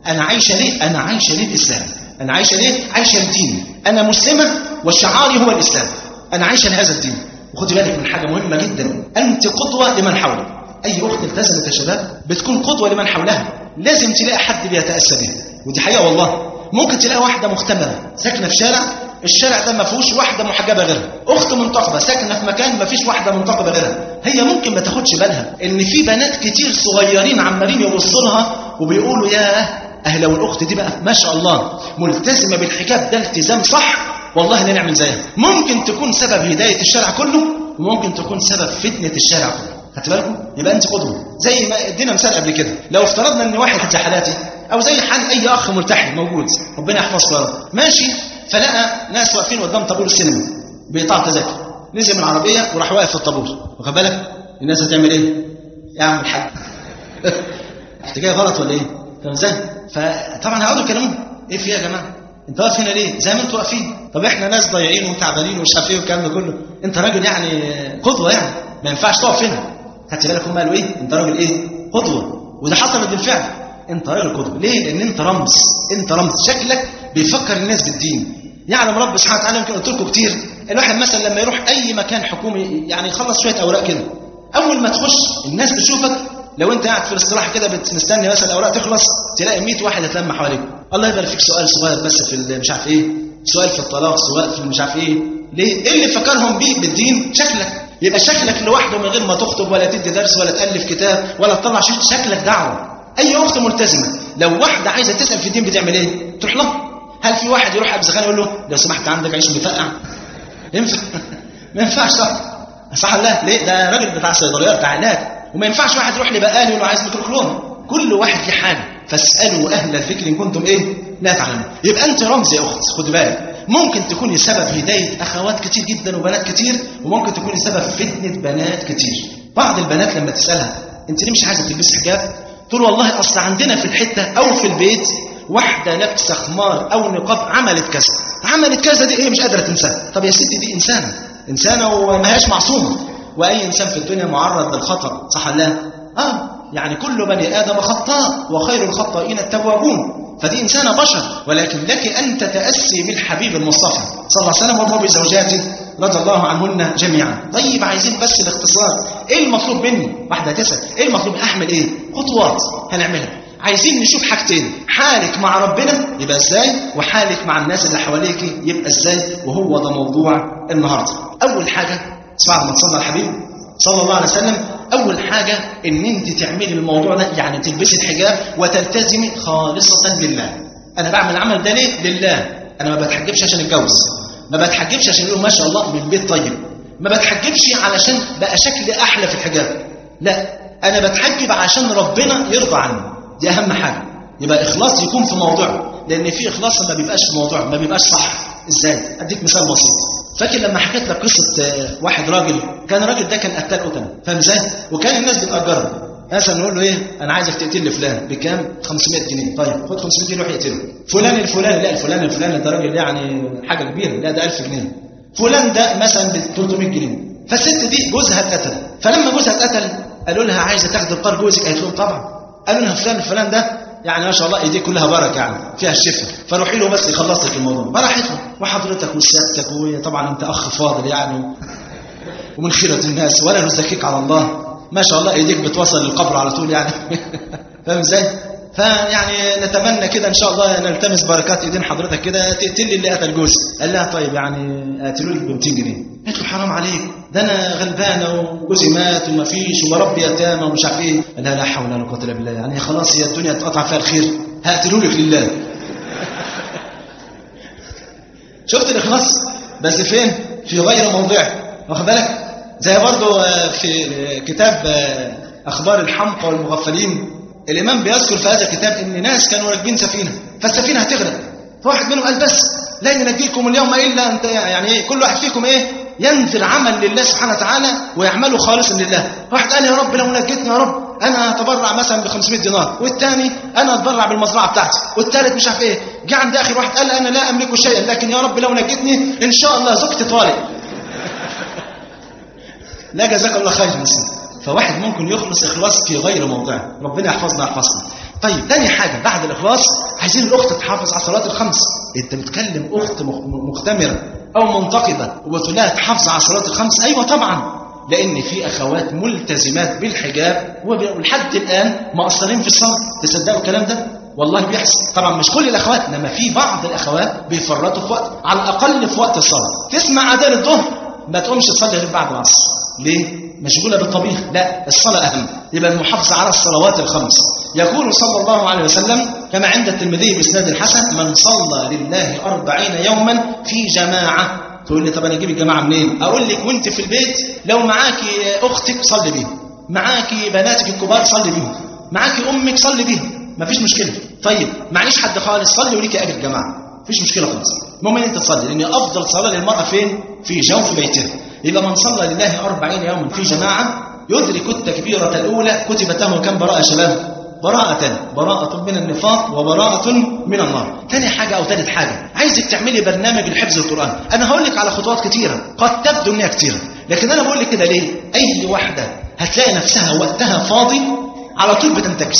أنا عايشة ليه؟ أنا عايشة ليه الإسلام؟ أنا عايشة ليه؟ عايشة لدين. أنا مسلمة وشعاري هو الإسلام. أنا عايشة لهذا الدين. وخدي بالك من حاجة مهمة جدا، أنت قدوة لمن حولك. أي أخت التزمت يا شباب بتكون قدوة لمن حولها. لازم تلاقي حد بيتأسى بها، ودي حقيقة والله. ممكن تلاقي واحدة مختمرة ساكنة في شارع، الشارع ده ما فيهوش واحدة محجبة غيرها، أخت منتقبة ساكنة في مكان ما فيش واحدة منتقبة غيرها. هي ممكن ما تاخدش بالها إن في بنات كتير صغيرين عمالين يبصوا لها وبيقولوا ياه لو الأخت دي بقى ما شاء الله ملتزمة بالحجاب ده التزام صح، والله لا نعمل زيها. ممكن تكون سبب هداية الشارع كله، وممكن تكون سبب فتنة الشارع كله. خدت بالكم؟ يبقى أنت قدوة. زي ما ادينا مثال قبل كده، لو افترضنا إن واحد زي حالاتي أو زي حال أي أخ ملتحي موجود ربنا يحفظه يا رب، ماشي فلقى ناس واقفين قدام طابور السينما بيقطعوا تذاكر، نزل من العربية وراح واقف في الطابور. واخد بالك؟ الناس هتعمل إيه؟ يا عم الحاج أنت جاي غلط ولا إيه؟ فاهم ازاي؟ فطبعا هيقعدوا يكلموه ايه في يا جماعه؟ انت واقف هنا ليه؟ زي ما انتوا واقفين. طب احنا ناس ضايعين وتعبانين ومش عارف ايه والكلام ده كله، انت راجل يعني قدوه، يعني ما ينفعش تقف هنا. خدت بالك هم قالوا ايه؟ انت راجل ايه؟ قدوه. وده حصل بالفعل، انت راجل قدوه. ليه؟ لان انت رمز، انت رمز، شكلك بيفكر الناس بالدين. يعلم رب سبحانه وتعالى. يمكن قلت لكم كتير، الواحد مثلا لما يروح اي مكان حكومي يعني يخلص شويه اوراق كده، اول ما تخش الناس تشوفك. لو انت قاعد في الاستراحه كده مستني مثلا الاوراق تخلص، تلاقي 100 واحد يتلم حواليك. الله يبارك فيك، سؤال صغير بس في مش عارف ايه، سؤال في الطلاق، سؤال في مش عارف ايه. ليه؟ ايه اللي فكرهم بيه بالدين؟ شكلك. يبقى شكلك لوحده من غير ما تخطب ولا تدي درس ولا تالف كتاب ولا تطلع شكلك دعوه. اي اخت ملتزمه لو واحده عايزه تسال في الدين بتعمل ايه؟ تروح له. هل في واحد يروح ابزخان يقول له لو سمحت عندك عيش مفقع؟ ينفع؟ ما ينفعش صح ولا ليه؟ ده راجل بتاع صيدليات بتاع علاج. وما ينفعش واحد يروح لبقال يقول له عايز ميكروكلون. كل واحد له حاجه، فاسالوا اهل الذكر ان كنتم ايه؟ لا تعلمون. يبقى انت رمز يا اخت، خد بالك. ممكن تكوني سبب هدايه اخوات كتير جدا وبنات كتير، وممكن تكوني سبب فتنه بنات كتير. بعض البنات لما تسالها انت ليه مش عايزه تلبسي حجاب؟ تقول والله اصل عندنا في الحته او في البيت واحدة لابسة خمار أو نقاب عملت كذا دي هي مش قادرة تنساها. طب يا ستي دي إنسانة وما هيش معصومة، وأي إنسان في الدنيا معرض للخطأ، صح ولا لا؟ يعني كل بني آدم خطاء وخير الخطائين التوابون، فدي إنسانة بشر، ولكن لك أن تتأسي بالحبيب المصطفى صلى الله عليه وسلم وبزوجاته رضي الله عنهن جميعا. طيب عايزين بس باختصار إيه المطلوب مني؟ واحدة تسأل إيه المطلوب؟ أعمل إيه؟ خطوات هنعملها. عايزين نشوف حاجتين، حالك مع ربنا يبقى إزاي، وحالك مع الناس اللي حواليك يبقى إزاي، وهو ده موضوع النهاردة. أول حاجة بعد ما تصلى الحبيب صلى الله عليه وسلم، أول حاجة إن أنت تعملي الموضوع ده، يعني تلبسي الحجاب وتلتزمي خالصة لله. أنا بعمل العمل ده ليه؟ لله. أنا ما بتحجبش عشان أتجوز، ما بتحجبش عشان يقولوا ما شاء الله من بيت طيب، ما بتحجبش علشان بقى شكلي أحلى في الحجاب، لا، أنا بتحجب عشان ربنا يرضى عني، دي أهم حاجة. يبقى إخلاص يكون في موضوعه، لأن في إخلاص ما بيبقاش في موضوعه، ما بيبقاش صح. إزاي؟ أديك مثال بسيط. فاكر لما حكيت لك قصة واحد راجل، كان الراجل ده كان قتال قتلة، فاهم ازاي؟ وكان الناس بتأجره، مثلا نقول له ايه، انا عايزك تقتل لي فلان بكام؟ 500 جنيه. طيب خد 500 جنيه روح اقتله. فلان الفلاني، لا الفلان ده راجل يعني حاجة كبيرة، لا ده 1000 جنيه. فلان ده مثلا ب 300 جنيه. فالست دي جوزها اتقتل، فلما جوزها اتقتل قالوا لها عايزة تاخد القرار جوزك؟ قالت لهم طبعا. قالوا لها فلان الفلان ده يعني ما شاء الله ايديه كلها بركه، يعني فيها الشفاء، فروحي له بس يخلص لك الموضوع. فراحت له، وحضرتك وسيادتك، وطبعا انت اخ فاضل يعني ومن خيرة الناس، ولا نزكيك على الله، ما شاء الله ايديك بتوصل للقبر على طول يعني فاهم ازاي؟ فيعني نتمنى كده ان شاء الله نلتمس بركات ايدين حضرتك كده تقتلي اللي قتل جوزي. قال لها طيب يعني قاتلوا لك ب 200 جنيه. قالت له حرام عليك، ده انا غلبانه وجوزي مات وما فيش وبربي يتامى ومش عارف ايه. قال لها لا حول ولا قوه الا بالله، يعني خلاص هي الدنيا اتقطع فيها الخير، هقتلوا لك لله شفت الاخلاص؟ بس فين؟ في غير موضعه، واخد بالك؟ زي برضه في كتاب اخبار الحمقى والمغفلين، الإمام بيذكر في هذا الكتاب إن ناس كانوا راكبين سفينة، فالسفينة هتغرق، فواحد منهم قال بس لا ينجيكم اليوم إلا أنت، يعني إيه، كل واحد فيكم إيه ينزل عمل لله سبحانه وتعالى ويعمله خالصا لله. واحد قال يا رب لو نجيتني يا رب أنا أتبرع مثلا ب500 دينار، والثاني أنا أتبرع بالمزرعة بتاعتي، والثالث مش عارف إيه. جه عند آخر واحد قال أنا لا أملك شيئا، لكن يا رب لو نجيتني إن شاء الله زوجتي طالق لا جزاك الله خير مسلم. فواحد ممكن يخلص إخلاص في غير موضعه، ربنا يحفظنا يحفظنا. طيب تاني حاجة بعد الإخلاص، عايزين الأخت تحافظ على الصلوات الخمس. أنت بتكلم أخت مختمرة أو منتقبة وبتقول لها تحافظ على الصلوات الخمس؟ أيوة طبعا، لأن في أخوات ملتزمات بالحجاب ولحد الآن مقصرين في الصلاة. تصدقوا الكلام ده؟ والله بيحصل. طبعا مش كل الأخوات، إنما في بعض الأخوات بيفرطوا في وقت، على الأقل في وقت الصلاة. تسمع أذان الظهر ما تقومش تصلي غير بعد العصر. ليه؟ مشغولة بالطبيخ؟ لا، الصلاة أهم. يبقى المحافظة على الصلوات الخمس. يقول صلى الله عليه وسلم كما عند الترمذي بإسناد الحسن: من صلى لله 40 يوما في جماعة. تقول لي طب أنا أجيب الجماعة منين؟ أقول لك وأنت في البيت، لو معاكي أختك صلي بيها، معاكي بناتك الكبار صلي بيهم، معاكي أمك صلي بيها، مفيش مشكلة. طيب معليش حد خالص، صلي وليكي أجر جماعة، مفيش مشكلة خالص. المهم أن أنت تصلي، لأن أفضل صلاة للمرأة فين؟ في جوف بيتها. يبقى من صلى لله 40 يوما في جماعة يدرك التكبيرة الأولى كتبت له كم براءة شباب؟ براءة من النفاق وبراءة من النار. ثاني حاجة أو ثالث حاجة، عايزك تعملي برنامج لحفظ القرآن. أنا هقول لك على خطوات كتيرة قد تبدو إنها كتيرة، لكن أنا بقول لك كده ليه؟ أي واحدة هتلاقي نفسها وقتها فاضي على طول بتنتكس.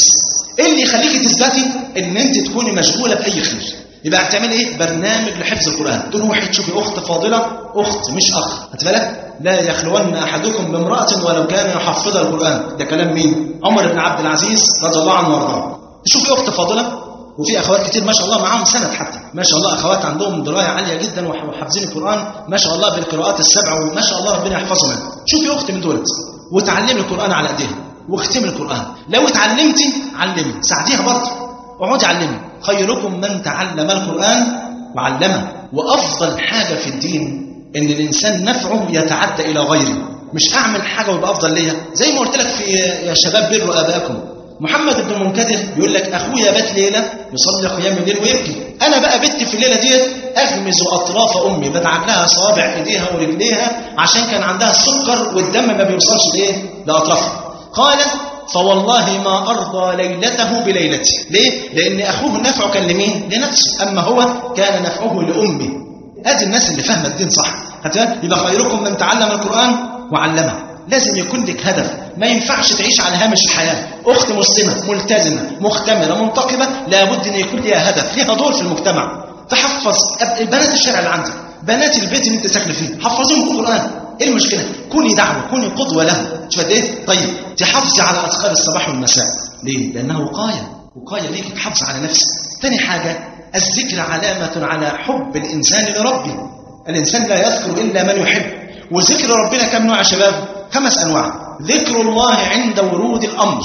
إيه اللي يخليكي تثبتي إن أنت تكوني مشغولة بأي خير؟ يبقى هتعملي ايه؟ برنامج لحفظ القرآن. تروحي تشوفي اخت فاضلة، اخت مش اخ، هتبالك لا يخلون احدكم بامرأة ولو كان يحفظ القرآن. ده كلام مين؟ عمر بن عبد العزيز رضي الله عنه وارضاه. تشوفي اخت فاضلة، وفي اخوات كتير ما شاء الله معاهم سند، حتى ما شاء الله اخوات عندهم دراية عالية جدا وحافظين القرآن ما شاء الله بالقراءات السبع، وما شاء الله ربنا يحفظهم. شوفي اخت من دولت وتعلمي القرآن على ايديها واختمي القرآن. لو اتعلمتي علمي، ساعديها برضه، اقعدي علمي. خيركم من تعلم القرآن وعلمه. وأفضل حاجة في الدين إن الإنسان نفعه يتعدى إلى غيره، مش أعمل حاجة ويبقى أفضل ليا. زي ما قلت لك في يا شباب بروا آباءكم، محمد بن المنكدر بيقول لك أخويا بات ليلة يصلي قيام الليل ويبكي، أنا بقى بت في الليلة ديت أغمز أطراف أمي، بدعك لها صوابع إيديها ورجليها عشان كان عندها السكر والدم ما بيوصلش لإيه؟ لأطرافها. قال فوالله ما أرضى ليلته بليلتي. ليه؟ لأن أخوه نفعه كان لمين؟ لنفسه، أما هو كان نفعه لأمه. هذه الناس اللي فاهمة الدين صح. يبقى خيركم من تعلم القرآن وعلمه. لازم يكون لك هدف، ما ينفعش تعيش على هامش الحياة. أخت مسلمة ملتزمة مختمرة منتقبة لابد أن يكون لها هدف، لها دور في المجتمع. تحفظ بنات الشارع اللي عندك، بنات البيت اللي انت ساكنه فيه، حفظيهم القرآن. ايه المشكلة؟ كوني دعوة، كوني قدوة له. شوف ايه؟ طيب تحافظي على أذكار الصباح والمساء. ليه؟ لأنها وقاية ليك، تحافظ على نفسك. ثاني حاجة، الذكر علامة على حب الإنسان لربه. الإنسان لا يذكر إلا من يحب. وذكر ربنا كم نوع يا شباب؟ 5 أنواع. ذكر الله عند ورود الأمر،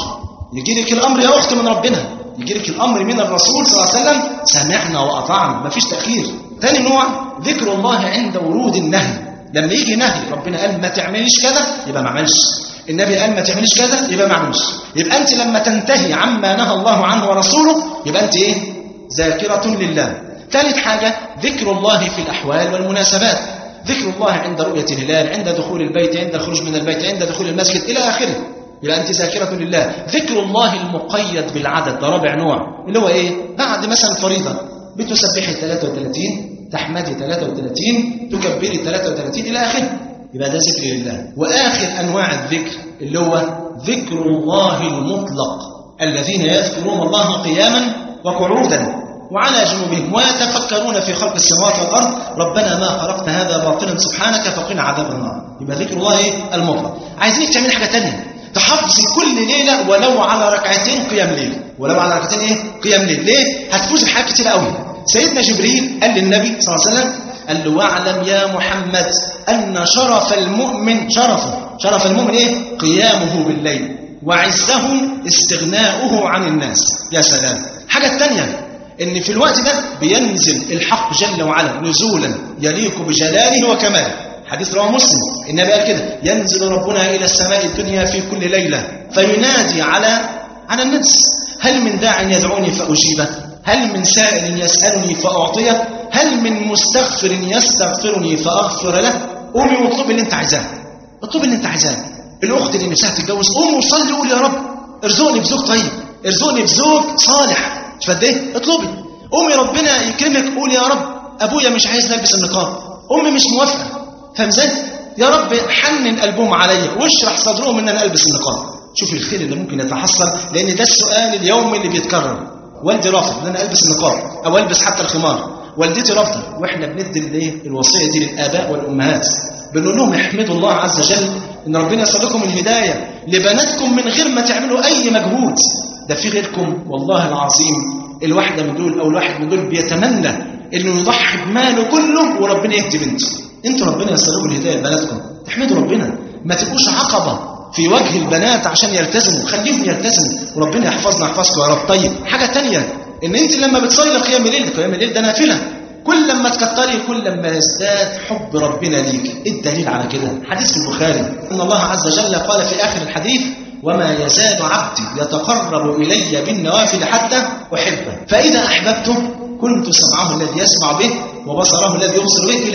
يجي لك الأمر يا أخت من ربنا، يجي لك الأمر من الرسول صلى الله عليه وسلم، سمعنا وأطعنا، ما فيش تأخير. ثاني نوع، ذكر الله عند ورود النهي، لما يجي نهي ربنا قال ما تعمليش كذا يبقى ما عملش، النبي قال ما تعمليش كذا يبقى ما عملش. يبقى أنت لما تنتهي عما نهى الله عنه ورسوله يبقى أنت إيه؟ ذاكرة لله. ثالث حاجة، ذكر الله في الأحوال والمناسبات، ذكر الله عند رؤية الهلال، عند دخول البيت، عند الخروج من البيت، عند دخول المسجد إلى آخره. يبقى أنت ذاكرة لله. ذكر الله المقيد بالعدد، ده رابع نوع، اللي هو إيه؟ بعد مثلا فريضة بتسبحي 33، تحمدي 33، تكبري 33 إلى آخره، يبقى ده ذكر لله. وآخر أنواع الذكر اللي هو ذكر الله المطلق، الذين يذكرون الله قياما وقعودا وعلى جنوبهم ويتفكرون في خلق السماوات والأرض ربنا ما خلقت هذا باطلا سبحانك فقنا عذاب النار. يبقى ذكر الله إيه؟ المطلق. عايزينك تعمل حاجة تانية، تحافظي كل ليلة ولو على ركعتين قيام ليل، ولو على ركعتين إيه؟ قيام ليل. ليه؟ هتفوز بحاجات كتير قوي. سيدنا جبريل قال للنبي صلى الله عليه وسلم، قال له واعلم يا محمد أن شرف المؤمن إيه؟ قيامه بالليل، وعزه استغناؤه عن الناس. يا سلام. حاجة التانية، إن في الوقت ده بينزل الحق جل وعلا نزولا يليق بجلاله وكماله. حديث رواه مسلم، النبي قال كده، ينزل ربنا إلى السماء الدنيا في كل ليلة فينادي على الناس، هل من داع يدعوني فأجيبه؟ هل من سائل يسألني فأعطيه؟ هل من مستغفر يستغفرني فأغفر له؟ قومي واطلبي اللي انت عايزاه، اطلبي اللي انت عايزاه. الأخت اللي نفسها تتجوز، قومي وصلي وقولي يا رب ارزقني بزوج طيب، ارزقني بزوج صالح. فده اطلبي. قومي ربنا يكرمك، قولي يا رب أبويا مش عايز نلبس النقاب، أمي مش موافقة، فاهم ازاي؟ يا رب حنن قلبهم عليا واشرح صدرهم ان انا البس النقاب. شوف الخير اللي ممكن يتحصل، لان ده السؤال اليومي اللي بيتكرر. والدي رافض ان انا البس النقاب او البس حتى الخمار، والدتي رافضه، واحنا بندي الوصيه دي للاباء والامهات، بنقول لهم احمدوا الله عز وجل ان ربنا يسلكم الهدايه لبناتكم من غير ما تعملوا اي مجهود. ده في غيركم والله العظيم الواحده من دول او الواحد من دول بيتمنى انه يضحي بماله كله وربنا يهدي بنته. انتوا ربنا يسلكم الهدايه لبناتكم، تحمدوا ربنا، ما تبقوش عقبه في وجه البنات عشان يلتزموا، خليهم يلتزموا وربنا يحفظنا يحفظكم يا رب. طيب حاجه تانية، ان انت لما بتصلي قيام الليل ده نافله، كل لما تكتري كل لما يزداد حب ربنا ليك. ايه الدليل على كده؟ حديث في البخاري ان الله عز وجل قال في اخر الحديث وما يزال عبدي يتقرب الي بالنوافل حتى احبه، فاذا احببته كنت سمعه الذي يسمع به وبصره الذي يبصر به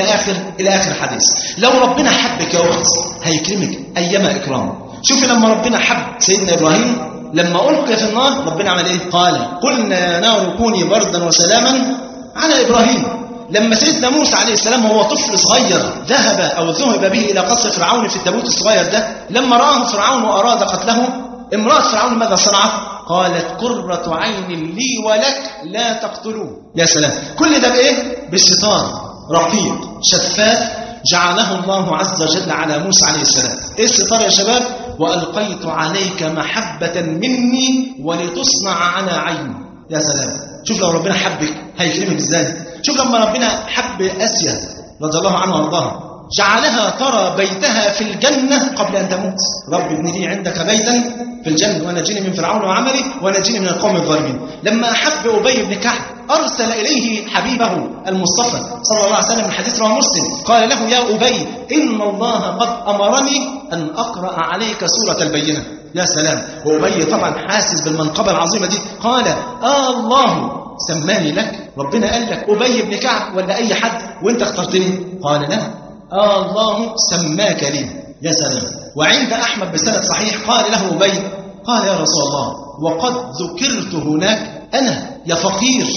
الى اخر حديث. لو ربنا حبك يا اخت هيكرمك ايما اكرام. شوفي لما ربنا حب سيدنا ابراهيم، لما ألقي في النار ربنا عمل ايه؟ قال قلنا يا نار كوني بردا وسلاما على ابراهيم. لما سيدنا موسى عليه السلام وهو طفل صغير ذهب به الى قصر فرعون في التابوت الصغير ده، لما راه فرعون واراد قتله، امراه فرعون ماذا صنعت؟ قالت قرة عين لي ولك لا تقتلوه. يا سلام. كل ده بايه؟ بستار رقيق شفاف جعله الله عز وجل على موسى عليه السلام. ايه الستار يا شباب؟ والقيت عليك محبة مني ولتصنع على عيني. يا سلام. شوف لو ربنا حبك هيكرمك ازاي. شوف لما ربنا حب آسيا رضي الله عنها وارضاها، جعلها ترى بيتها في الجنة قبل أن تموت. رب ابن لي عندك بيتا في الجنة ونجيني من فرعون وعملي ونجيني من القوم الظالمين. لما أحب أبي بن كعب أرسل إليه حبيبه المصطفى صلى الله عليه وسلم من حديث رواه مسلم، قال له يا أبي إن الله قد أمرني أن أقرأ عليك سورة البينة. يا سلام. وأبي طبعا حاسس بالمنقبة العظيمة دي، قال الله سماني لك، ربنا قال لك أبي بن كعب ولا أي حد وانت اخترتني؟ قال لا الله سماك لي. يا سلام. وعند أحمد بسند صحيح قال له أبي قال يا رسول الله وقد ذكرت هناك أنا يا فقير،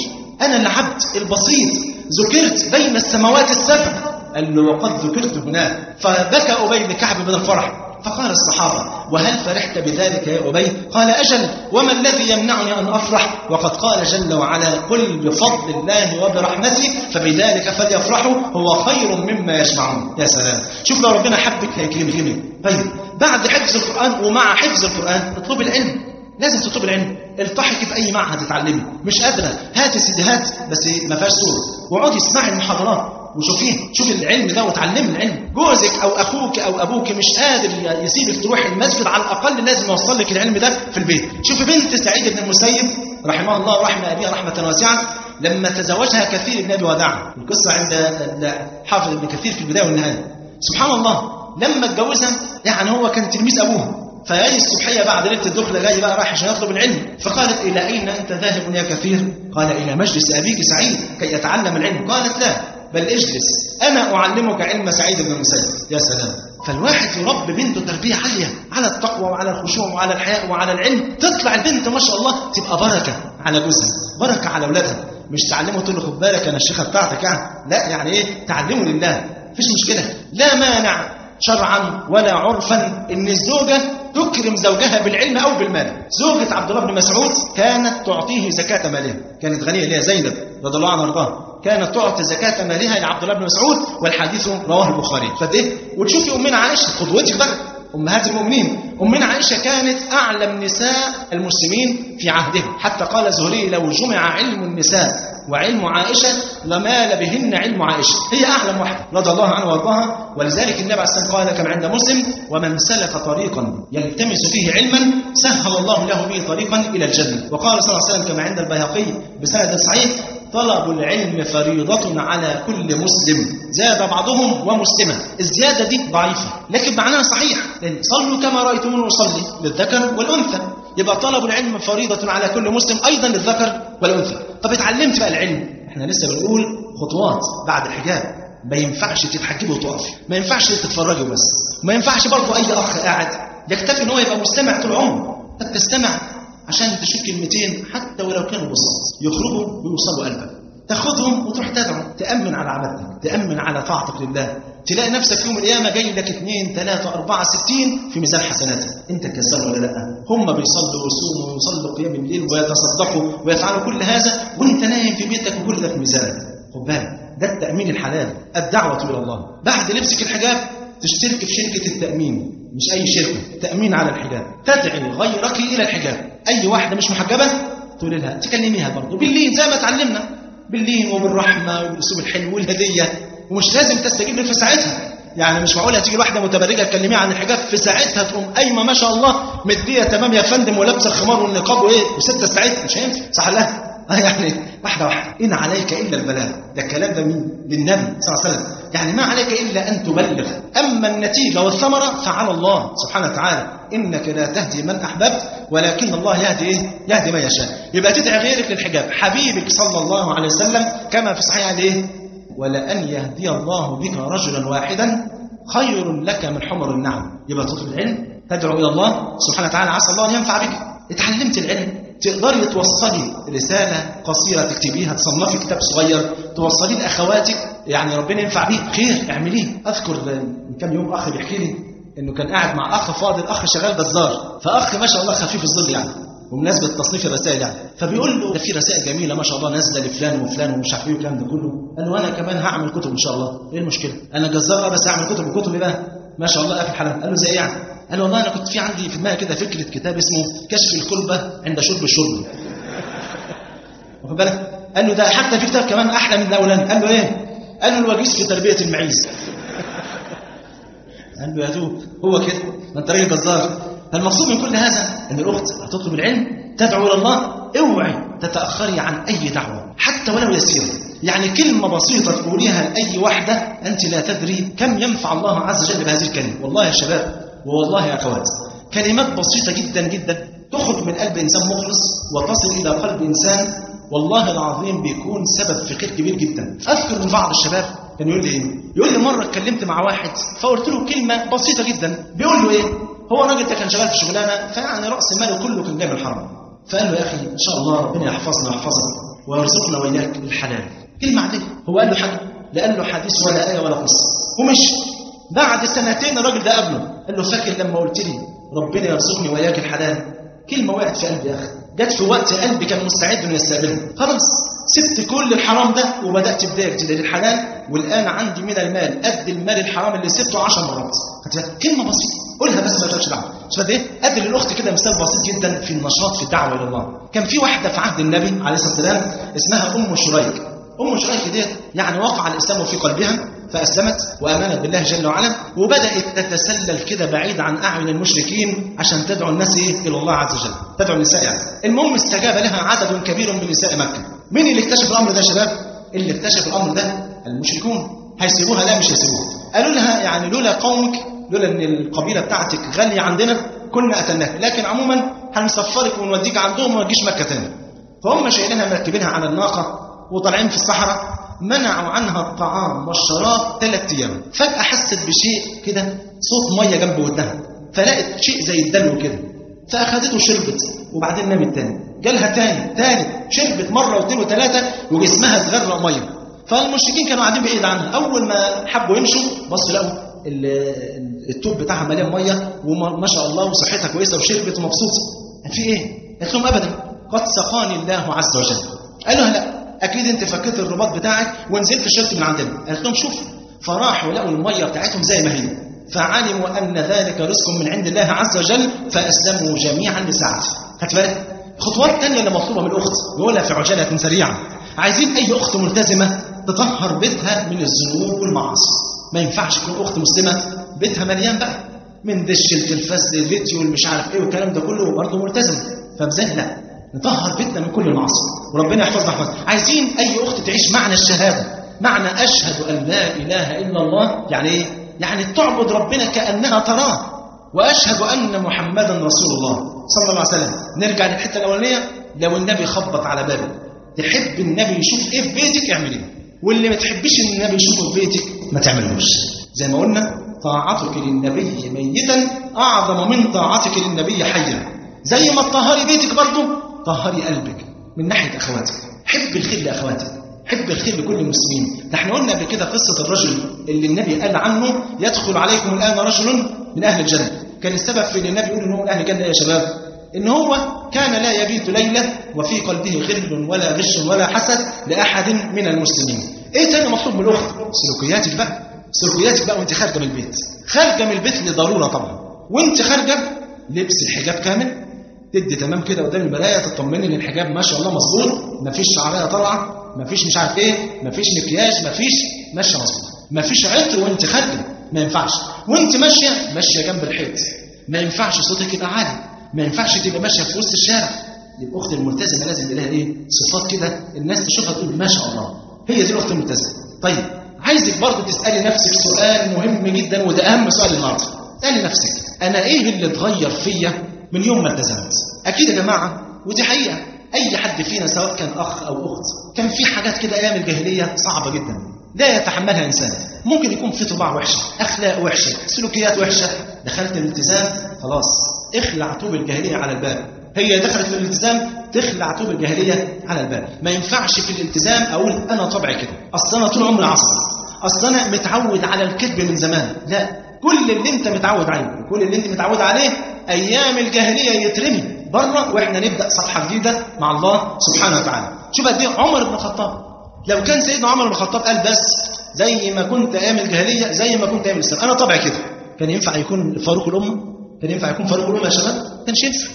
أنا العبد البسيط ذكرت بين السماوات السبع. قال له وقد ذكرت هناك. فبكى أبي بن كعب من الفرح. فقال الصحابة وهل فرحت بذلك يا أبي؟ قال أجل، وما الذي يمنعني أن أفرح؟ وقد قال جل وعلا قل بفضل الله وبرحمته فبذلك فليفرحوا هو خير مما يجمعون. يا سلام، شوف لو ربنا حبك هيكرمك. طيب بعد حفظ القرآن ومع حفظ القرآن اطلب العلم، لازم تطلب العلم. التحقي في أي معهد تتعلمي، مش قادرة هاتي سيديهات بس ما فيهاش صور وقعدي اسمعي المحاضرات وشوفيه، شوف العلم ده وتعلمي العلم. جوزك او اخوك او ابوك مش قادر يسيبك تروح المسجد، على الاقل لازم يوصل لك العلم ده في البيت. شوف بنت سعيد بن المسيب رحمه الله ورحمه ابيها رحمه واسعه، لما تزوجها كثير بن ابي وداع، القصه عند حافظ ابن كثير في البدايه والنهايه. سبحان الله لما اتجوزها يعني هو كان تلميذ ابوها، فجاي الصبحيه بعد ليله الدخله جاي بقى رايح عشان يطلب العلم. فقالت الى اين انت ذاهب يا كثير؟ قال الى مجلس ابيك سعيد كي يتعلم العلم. قالت لا بل اجلس أنا أعلمك علم سعيد بن المسيب. يا سلام، فالواحد يربي بنته تربية عالية على التقوى وعلى الخشوع وعلى الحياء وعلى العلم، تطلع البنت ما شاء الله تبقى بركة على جوزها، بركة على أولادها. مش تعلمه تقول له خد بالك أنا الشيخة بتاعتك يعني، لا يعني إيه، تعلمه لله مفيش مشكلة. لا مانع شرعا ولا عرفا إن الزوجة تكرم زوجها بالعلم أو بالمال. زوجة عبد الله بن مسعود كانت تعطيه زكاة مالها، كانت غنية ليها زينب رضي الله عنها وارضاها، كانت تعطي زكاة مالها لعبد الله بن مسعود، والحديث رواه البخاري. فده وتشوفي أمنا عائشة قدوتك بقى، أمهات المؤمنين. أمنا عائشة كانت أعلم نساء المسلمين في عهدها، حتى قال زهري لو جمع علم النساء وعلم عائشة لمال بهن علم عائشة، هي أعلم واحدة رضي الله عنها وارضاها. ولذلك النبي عليه الصلاة والسلام قال كما عند مسلم ومن سلك طريقا يلتمس فيه علما سهل الله له به طريقا إلى الجنة. وقال صلى الله عليه وسلم كما عند البيهقي بسند صحيح طلب العلم فريضة على كل مسلم زاد بعضهم ومسلمة. الزيادة دي ضعيفة لكن معناها صحيح، لأن صلوا كما رأيتموني أصلي للذكر والأنثى، يبقى طلب العلم فريضة على كل مسلم أيضا للذكر والأنثى. طب اتعلمت بقى العلم، احنا لسه بنقول خطوات بعد الحجاب. ما ينفعش تتحجبي وتقفي، ما ينفعش تتفرجي وبس، ما ينفعش برضه أي أخ قاعد يكتفي إن هو يبقى مستمع طول عمره. تستمع عشان تشوف كلمتين حتى ولو كانوا بساط يخرجوا ويوصلوا قلبك، تاخدهم وتروح تدعو، تأمن على عبادتك، تأمن على طاعتك لله، تلاقي نفسك يوم القيامة جاي لك 2 3 4 60 في ميزان حسناتك. انت كسر ولا لا؟ هم بيصلوا ويصوموا ويصلوا قيام الليل ويتصدقوا ويفعلوا كل هذا وانت نايم في بيتك وكل ده في ميزانك. خد بالك، ده التأمين الحلال، الدعوة إلى الله. بعد لبسك الحجاب تشترك في شركة التأمين، مش أي شركة، تأمين على الحجاب، تدعي غيرك إلى الحجاب. أي واحدة مش محجبة تقول لها تكلميها برضه باللين زي ما تعلمنا، باللين وبالرحمة وبالأسلوب الحلو والهدية، ومش لازم تستجيب في ساعتها. يعني مش معقولة تيجي واحدة متبرجة تكلميها عن الحجاب في ساعتها تقوم قايمة ما شاء الله مدية تمام يا فندم ولابسة الخمار والنقاب وإيه وستة ساعتها، مش هينفع صح لها. يعني واحدة إن عليك إلا البلاغ، ده الكلام ده مين؟ للنبي صلى الله عليه وسلم. يعني ما عليك إلا أن تبلغ، أما النتيجة والثمرة فعلى الله سبحانه وتعالى. إنك لا تهدي من أحببت ولكن الله يهدي إيه؟ يهدي من يشاء. يبقى تدعي غيرك للحجاب. حبيبك صلى الله عليه وسلم كما في صحيح عليه ولأن يهدي الله بك رجلا واحدا خير لك من حمر النعم. يبقى تطلب العلم، تدعو إلى الله سبحانه وتعالى عسى الله أن ينفع بك. اتعلمت العلم تقدري توصلي رسالة قصيرة تكتبيها، تصنفي كتاب صغير توصليه لأخواتك، يعني ربنا ينفع بيه، خير اعمليه. أذكر من كم يوم أخ بيحكي لي إنه كان قاعد مع أخ فاضل، أخ شغال جزار، فأخ ما شاء الله خفيف الظل يعني، ومناسبة تصنيف الرسائل يعني، فبيقول له ده في رسائل جميلة ما شاء الله نازلة لفلان وفلان ومش عارف ايه والكلام ده كله. قال له أنا كمان هعمل كتب إن شاء الله. إيه المشكلة؟ أنا جزار بس هعمل كتب، وكتب إيه بقى؟ ما شاء الله قافل حلال. قال له زي إيه يعني؟ قال له والله أنا كنت في عندي في دماغي كده فكرة كتاب اسمه كشف الكلبة عند شرب الشرب. واخد بالك؟ قال له ده حتى في كتاب كمان أحلى من الأولاني. قال له إيه؟ قال له الوجيز في تربية المعيز. قال له يا دوب هو كده، ما أنت راجل جزار. فالمقصود من كل هذا أن الأخت هتطلب العلم، تدعو إلى الله، اوعي تتأخري عن أي دعوة حتى ولو يسيرة. يعني كلمة بسيطة تقوليها لأي واحدة أنت لا تدري كم ينفع الله عز وجل بهذه الكلمة. والله يا شباب والله يا أخوات، كلمات بسيطة جدا جدا تخرج من قلب إنسان مخلص وتصل إلى قلب إنسان والله العظيم بيكون سبب في خير كبير جدا. أذكر من بعض الشباب كان يقول لي إيه؟ يقول لي مرة اتكلمت مع واحد فقلت له كلمة بسيطة جدا، بيقول له إيه؟ هو الراجل ده كان شغال في شغلانه فيعني راس ماله كله كان جاي من الحرام. فقال له يا اخي ان شاء الله ربنا يحفظنا ويحفظك ويرزقنا وإياك الحلال. كلمه عاديه. هو قال له حاجه؟ لا قال له حديث ولا ايه ولا قصه ومشي. بعد سنتين الراجل ده قابله قال له فاكر لما قلت لي ربنا يرزقني وإياك الحلال؟ كلمه وقعت في قلبي يا اخي، جت في وقت قلبي كان مستعد انه يستقبلها. خلاص سبت كل الحرام ده وبدات بدايه جديده للحلال، والان عندي من المال قد المال الحرام اللي سبته 10 مرات. كلمه بسيطه قولها بس ما تقولش دعوه. شوف ايه؟ ادي للاخت كده مثال بسيط جدا في النشاط في الدعوه الى الله. كان في واحده في عهد النبي عليه الصلاه والسلام اسمها ام شريك. ام شريك ديت يعني وقع الاسلام في قلبها فاسلمت وامنت بالله جل وعلا، وبدات تتسلل كده بعيد عن اعين المشركين عشان تدعو الناس الى الله عز وجل، تدعو النساء يعني. المهم استجاب لها عدد كبير من نساء مكه. مين اللي اكتشف الامر ده يا شباب؟ اللي اكتشف الامر ده المشركون. هيسيبوها؟ لا مش هيسيبوها. قالوا لها يعني لولا قومك، لولا ان القبيله بتاعتك غاليه عندنا كنا قتلناك، لكن عموما هنسفرك ونوديك عندهم وما تجيش مكه تاني. فهم شايلينها مركبينها على الناقه وطالعين في الصحراء، منعوا عنها الطعام والشراب 3 أيام. فجأة حست بشيء كده صوت ميه جنب ودنها، فلقت شيء زي الدلو كده، فأخذته وشربت وبعدين نامت تاني. جالها تاني شربت مرة واثنين وثلاثة وجسمها اتغرق ميه. فالمشركين كانوا قاعدين بعيد عنها، أول ما حبوا يمشوا بصوا لقوا التوب بتاعها مليان ميه وما شاء الله وصحتها كويسة وشربت ومبسوطة. في إيه؟ قالت لهم أبدا قد سقاني الله عز وجل. قالوا لا اكيد انت فكيت الرباط بتاعك ونزلت شربت من عندنا. قالت لهم شوف. فراحوا لقوا الميه بتاعتهم زي ما هي، فعلموا ان ذلك رزق من عند الله عز وجل فاسلموا جميعا لساعته. خدت بالك؟ خطوات ثانيه اللي مطلوبه من الاخت نقولها في عجاله سريعه. عايزين اي اخت ملتزمه تطهر بيتها من الذنوب والمعاصي. ما ينفعش تكون اخت مسلمه بيتها مليان بقى من دش التلفاز للفيديو والمش عارف ايه والكلام ده كله وبرضه ملتزم. فبزاي لا نطهر بيتنا من كل المعاصي وربنا يحفظنا احفظنا. عايزين اي اخت تعيش معنى الشهاده، معنى اشهد ان لا اله الا الله. يعني ايه؟ يعني تعبد ربنا كانها تراه، واشهد ان محمدا رسول الله صلى الله عليه وسلم. نرجع للحته الاولانيه، لو النبي خبط على بابك تحب النبي يشوف ايه في بيتك اعمليه، واللي ما تحبش ان النبي يشوفه في بيتك ما تعملوش. زي ما قلنا طاعتك للنبي ميتا اعظم من طاعتك للنبي حيا. زي ما تطهري بيتك برضه طهري قلبك من ناحيه اخواتك. حب الخير لاخواتك، حب الخير لكل المسلمين. نحن قلنا قبل كده قصه الرجل اللي النبي قال عنه يدخل عليكم الان رجل من اهل الجنه. كان السبب في ان النبي يقول ان هو من اهل الجنه يا شباب ان هو كان لا يبيت ليله وفي قلبه غل ولا غش ولا حسد لاحد من المسلمين. ايه تاني مطلوب من الاخت؟ سلوكياتك بقى وانت خارجه من البيت. خارجه من البيت لضروره طبعا، وانت خارجه لبس الحجاب كامل، تدي تمام كده قدام المرايه تطمني ان الحجاب ما شاء الله مظبوط، مفيش شعريه طالعه، مفيش مش عارف ايه، مفيش مكياج، مفيش ماشيه مظبوط، مفيش عطر وانت خارجه، ما ينفعش. وانت ماشيه جنب الحيط، ما ينفعش صوتك يبقى عالي، ما ينفعش تبقى ماشيه في وسط الشارع. الاخت الملتزمه لازم يبقى لها ايه؟ صفات كده الناس تشوفها تقول ما شاء الله هي دي الاخت الملتزمه. طيب عايزك برضه تسالي نفسك سؤال مهم جدا، وده اهم سؤال النهارده. اسالي نفسك انا ايه اللي اتغير فيا من يوم ما التزمت؟ اكيد يا جماعه ودي حقيقه، اي حد فينا سواء كان اخ او اخت كان في حاجات كده ايام الجاهليه صعبه جدا لا يتحملها انسان. ممكن يكون في طباع وحشه، اخلاق وحشه، سلوكيات وحشه. دخلت الالتزام خلاص اخلع طوب الجاهليه على الباب. هي دخلت في الالتزام تخلع طوب الجاهليه على الباب. ما ينفعش في الالتزام اقول انا طبعي كده، اصل انا طول عمري عصبي، اصل انا متعود على الكذب من زمان. لا، كل اللي انت متعود عليه، كل اللي انت متعود عليه ايام الجاهليه يترمي بره، واحنا نبدا صفحه جديده مع الله سبحانه وتعالى. شوف قد ايه عمر بن الخطاب، لو كان سيدنا عمر بن الخطاب قال بس زي ما كنت ايام الجاهليه زي ما كنت ايام الاسلام، انا طبعي كده، كان ينفع يكون فاروق الامه؟ كان ينفع يكون فاروق الامه يا شباب؟ كانش ينفع.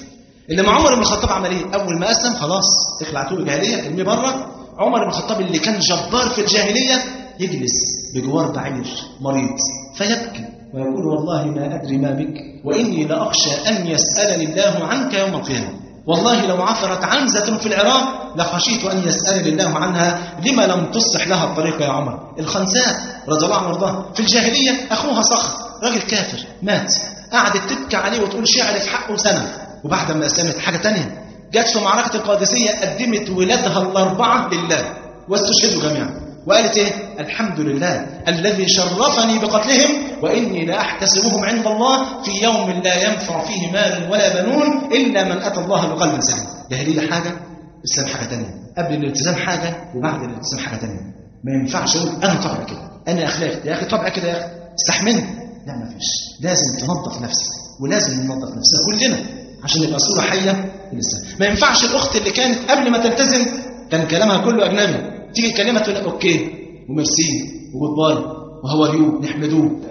انما عمر بن الخطاب عمل ايه؟ اول ما اسلم خلاص اخلع طوب الجاهليه ارميه بره. عمر بن الخطاب اللي كان جبار في الجاهليه يجلس بجوار بعير مريض فيبكي ويقول والله ما أدري ما بك وإني لأخشى أن يسألني الله عنك يوم القيامة. والله لو عثرت عنزة في العراق لخشيت أن يسألني الله عنها لما لم تصلح لها الطريق يا عمر. الخنساء رضي الله عنه وارضاه في الجاهلية أخوها صخر راجل كافر مات، قعدت تبكي عليه وتقول شعر في حقه سنة. وبعد ما أسلمت حاجة تانية، جت في معركة القادسية قدمت ولادها الأربعة لله واستشهدوا جميعا. وقالت إيه؟ الحمد لله الذي شرفني بقتلهم وإني لا أحتسبهم عند الله في يوم لا ينفع فيه مال ولا بنون إلا من أتى الله بقلب سليم. دي حاجة، الإسلام حاجة تانية، قبل الالتزام حاجة وبعد الالتزام حاجة تانية. ما ينفعش أقول أنا طبعا كده، أنا أخلاق يا أخي طبعا كده يا أخي استحملني، لا ما فيش، لازم تنظف نفسك ولازم ننظف نفسنا كلنا عشان يبقى صورة حية للإسلام. ما ينفعش الأخت اللي كانت قبل ما تلتزم كان كلامها كله أجنبي، تيجي كلمة تقول أوكي وميرسي وجود باي وهو يو نحمدوه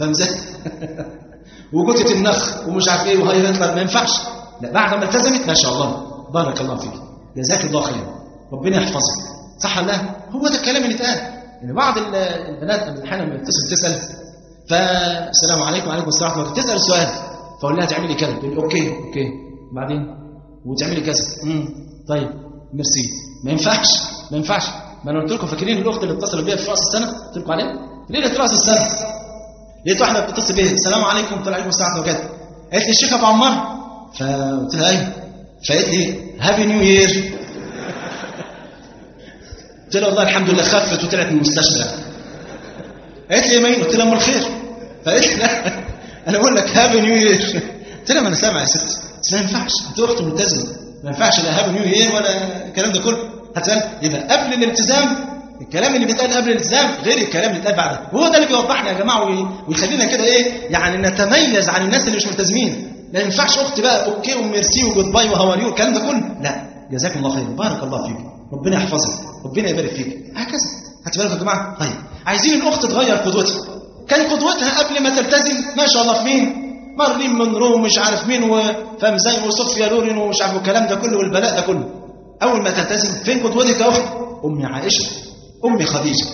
فاهم ازاي؟ وجوتة النخ ومش عارف ايه وهي يطلع. ما ينفعش. لا بعد ما التزمت ما شاء الله بارك الله فيك جزاك الله خير ربنا يحفظك، صح ولا لا؟ هو ده الكلام اللي اتقال. يعني بعض البنات احيانا لما بتتصل تسال فالسلام عليكم وعليكم السلام ورحمه الله، تسال سؤال فاقول لها تعملي كذا، تقول اوكي بعدين وتعملي كذا طيب ميرسي. ما ينفعش ما ينفعش. ما انا قلت لكم فاكرين الاخت اللي اتصلت بيها في راس السنه قلت لكم عليها ليله راس السنه، لقيت واحده بتتصل بيها السلام عليكم قلت لها عليكم السلام وكذا، قالت لي الشيخ ابو عمار، فقلت لها ايوه، فقالت لي هابي نيو يير. قلت لها والله الحمد لله خفت وطلعت من المستشفى. قالت لي مين؟ قلت لها ام الخير. فقالت لي لا انا بقول لك هابي نيو يير. قلت لها ما انا سامع يا ست، بس ما ينفعش انت اخت ملتزمه، ما ينفعش لا هابي نيو يير ولا الكلام ده كله. هتسال يبقى قبل الالتزام الكلام اللي بيتقال قبل الالتزام غير الكلام اللي اتقال بعده، وهو ده اللي بيوضحنا يا جماعه ويخلينا كده ايه يعني نتميز عن الناس اللي مش ملتزمين. ما ينفعش اخت بقى اوكي وميرسي وجود باي وهاو الكلام ده كله، لا جزاكم الله خير بارك الله فيك ربنا يحفظك ربنا يبارك فيك هكذا. هاتوا بالكم يا جماعه. طيب عايزين الاخت تغير قدوتها. كان قدوتها قبل ما تلتزم ما شاء الله في مين؟ مارلين مونرو مش عارف مين وفاهم زي وصوفيا لورين ومش عارف الكلام ده كله والبلاء ده كله. اول ما تلتزم فين قدوتك يا اخت؟ امي عائشه، امي خديجه،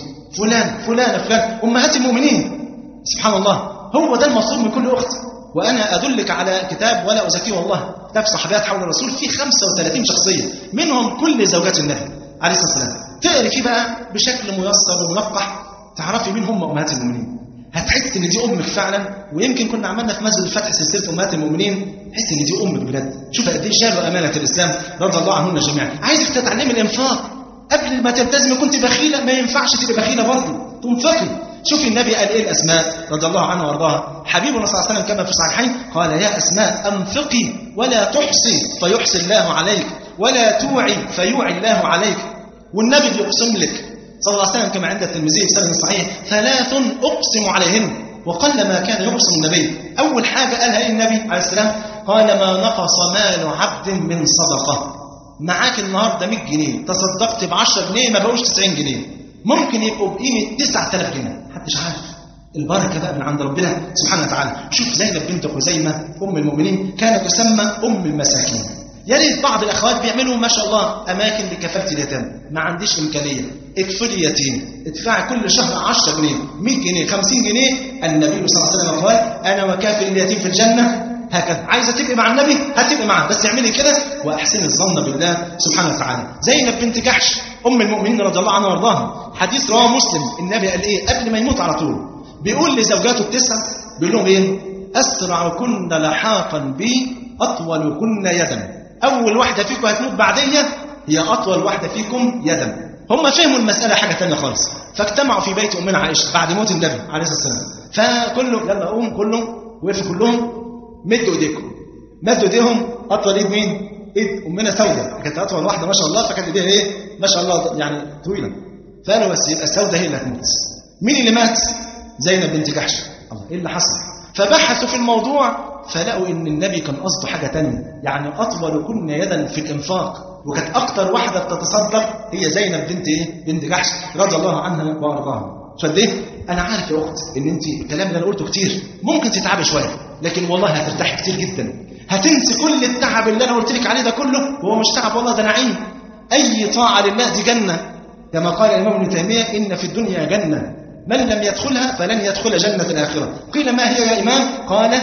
فلان امهات المؤمنين. سبحان الله هو ده المطلوب من كل اخت. وانا ادلك على كتاب ولا ازكيه والله، كتاب صحابيات حول الرسول فيه 35 شخصيه منهم كل زوجات النبي عليه الصلاه والسلام. تقري فيه بقى بشكل ميسر ومنقح تعرفي مين هم امهات المؤمنين. هتحس ان دي امك فعلا. ويمكن كنا عملنا في مسجد الفتح سلسله امهات المؤمنين، تحس ان دي امك بجد. شوف قد ايه شالوا امانه الاسلام رضي الله عنهن جميعا. عايزك تتعلمي الانفاق قبل ما تلتزمي. كنت بخيله ما ينفعش تبقى بخيله برضه، تنفقي. شوفي النبي قال ايه الاسماء رضي الله عنها وارضاها. حبيبنا صلى الله عليه وسلم كما في الصحيحين قال يا اسماء انفقي ولا تحصي فيحصي الله عليك ولا توعي فيوعي الله عليك. والنبي بيقسم لك صلى الله عليه وسلم كما عند الترمذي بسند صحيح 3 اقسم عليهن وقل ما كان يقسم النبي. اول حاجه قالها ايه النبي عليه السلام؟ قال ما نقص مال عبد من صدقه. معاك النهارده 100 جنيه تصدقت ب10 جنيه ما بقوش 90 جنيه، ممكن يبقوا بقيمه 9000 جنيه، محدش عارف. البركه بقى من عند ربنا سبحانه وتعالى. شوف زينب بنت خزيمه ام المؤمنين كانت تسمى ام المساكين. يا ريت بعض الاخوات بيعملوا ما شاء الله اماكن لكفاله اليتامى، ما عنديش امكانيه، اكفلي يتيم، ادفعي كل شهر 10 جنيه 100 جنيه 50 جنيه. النبي صلى الله عليه وسلم قال انا وكافل اليتيم في الجنه هكذا. عايزه تبقي مع النبي هتبقي معاه، بس اعملي كده واحسني الظن بالله سبحانه وتعالى. زينب بنت جحش ام المؤمنين رضي الله عنها وارضاها، حديث رواه مسلم. النبي قال ايه قبل ما يموت على طول؟ بيقول لزوجاته ال9 بيقول لهم ايه؟ اسرعكن لحاقا بي اطولكن يدا. اول واحده فيكم هتموت بعديه هي اطول واحده فيكم يدا. هم فهموا المساله حاجه ثانيه خالص، فاجتمعوا في بيت امنا عائشه بعد موت النبي عليه الصلاه والسلام. فكله يلا قوم، كلهم وقفوا كلهم مدوا ايديكم. مدوا ايديهم. اطول ايد مين؟ ايد امنا سوده، كانت اطول واحده ما شاء الله، فكانت ايديها ايه ما شاء الله يعني طويله. فقالوا بس يبقى سوده هي اللي هتموت. مين اللي مات؟ زينب بنت جحش. الله ايه اللي حصل؟ فبحثوا في الموضوع فلقوا ان النبي كان قصده حاجه ثانيه، يعني اطول كن يدا في الانفاق. وكانت اكتر واحده بتتصدق هي زينب بنت ايه؟ بنت جحش رضي الله عنها وارضاها. فديه انا عارف يا اخت ان انت الكلام اللي انا قلته كتير ممكن تتعبي شويه، لكن والله هترتاحي كتير جدا. هتنسي كل التعب اللي انا قلت لك عليه ده كله، وهو مش تعب والله ده نعيم. اي طاعه لله دي جنه، كما قال الامام ابن تيميه ان في الدنيا جنه من لم يدخلها فلن يدخل جنه الاخره. قيل ما هي يا امام؟ قال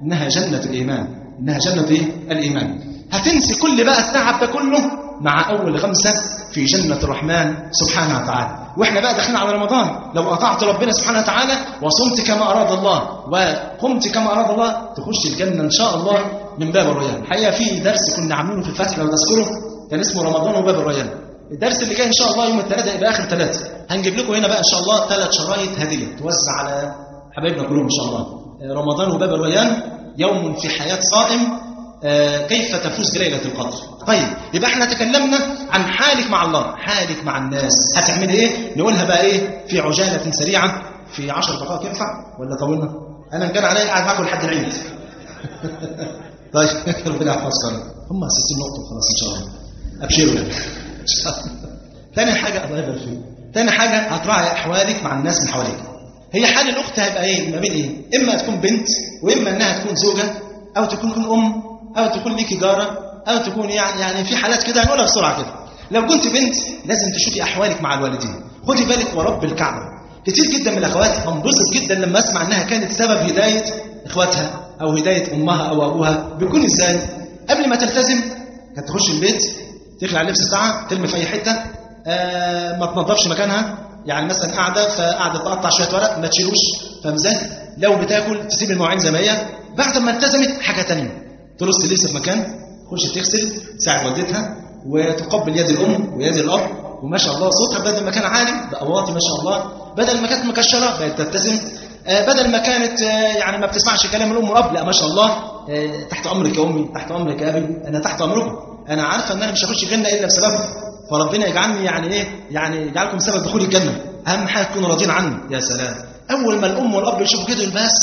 انها جنه الايمان. انها جنه ايه؟ الايمان. هتنسي كل بقى التعب ده كله مع اول 5 في جنة الرحمن سبحانه وتعالى. واحنا بقى داخلين على رمضان، لو اطعت ربنا سبحانه وتعالى وصمت كما اراد الله وقمت كما اراد الله تخش الجنة ان شاء الله من باب الريان. الحقيقة في درس كنا عاملينه في الفتح لو تذكره كان اسمه رمضان وباب الريان. الدرس اللي جاي ان شاء الله يوم الثلاثاء يبقى اخر ثلاثة، هنجيب لكم هنا بقى ان شاء الله 3 شرايط هديه توزع على حبايبنا كلهم ان شاء الله. رمضان وباب الريان، يوم في حياه صائم، كيف تفوز بليله القدر. طيب يبقى احنا تكلمنا عن حالك مع الله، حالك مع الناس هتعمل ايه؟ نقولها بقى ايه في عجاله سريعه في 10 دقائق. ينفع ولا طولنا؟ انا كان عليا قاعد معاكم لحد العيد. طيب ربنا يحفظكم. هم 60 نقطه خلاص ان شاء الله. ابشروا. تاني حاجه الله يبارك فيك. تاني حاجه هتراعي احوالك مع الناس من حواليك. هي حال الاخت هيبقى ايه؟ ما بين ايه؟ اما تكون بنت، واما انها تكون زوجه، او تكون ام، او تكون ليكي جاره، او تكون يعني في حالات كده هنقولها بسرعه كده. لو كنت بنت لازم تشوفي احوالك مع الوالدين. خدي بالك ورب الكعبه. كتير جدا من الاخوات انبسط جدا لما اسمع انها كانت سبب هدايه اخواتها او هدايه امها او ابوها. بيكون ازاي؟ قبل ما تلتزم كانت تخش البيت تخلع اللبس بتاعها، ترمي في اي حته، ما تنظفش مكانها، يعني مثلا قاعده فقاعده تقطع شويه ورق ما تشيلوش، فاهم ازاي؟ لو بتاكل تسيب المواعين زي ما هي. بعد ما التزمت حاجه ثانيه، ترص اللبس في مكان، تخش تغسل، تساعد والدتها، وتقبل يد الام ويد الاب، وما شاء الله صوتها بدل ما كان عالي بقى واطي ما شاء الله، بدل ما كانت مكشره بقت تبتسم، بدل ما كانت يعني ما بتسمعش كلام الام والاب لا ما شاء الله تحت امرك يا امي، تحت امرك يا ابي، انا تحت امركم، انا عارفه ان انا مش هخش الجنه الا بسببكم، فربنا يجعلني يعني ايه؟ يعني يجعلكم سبب دخول الجنه. اهم حاجه تكونوا راضيين عني. يا سلام، اول ما الام والاب يشوفوا كده بس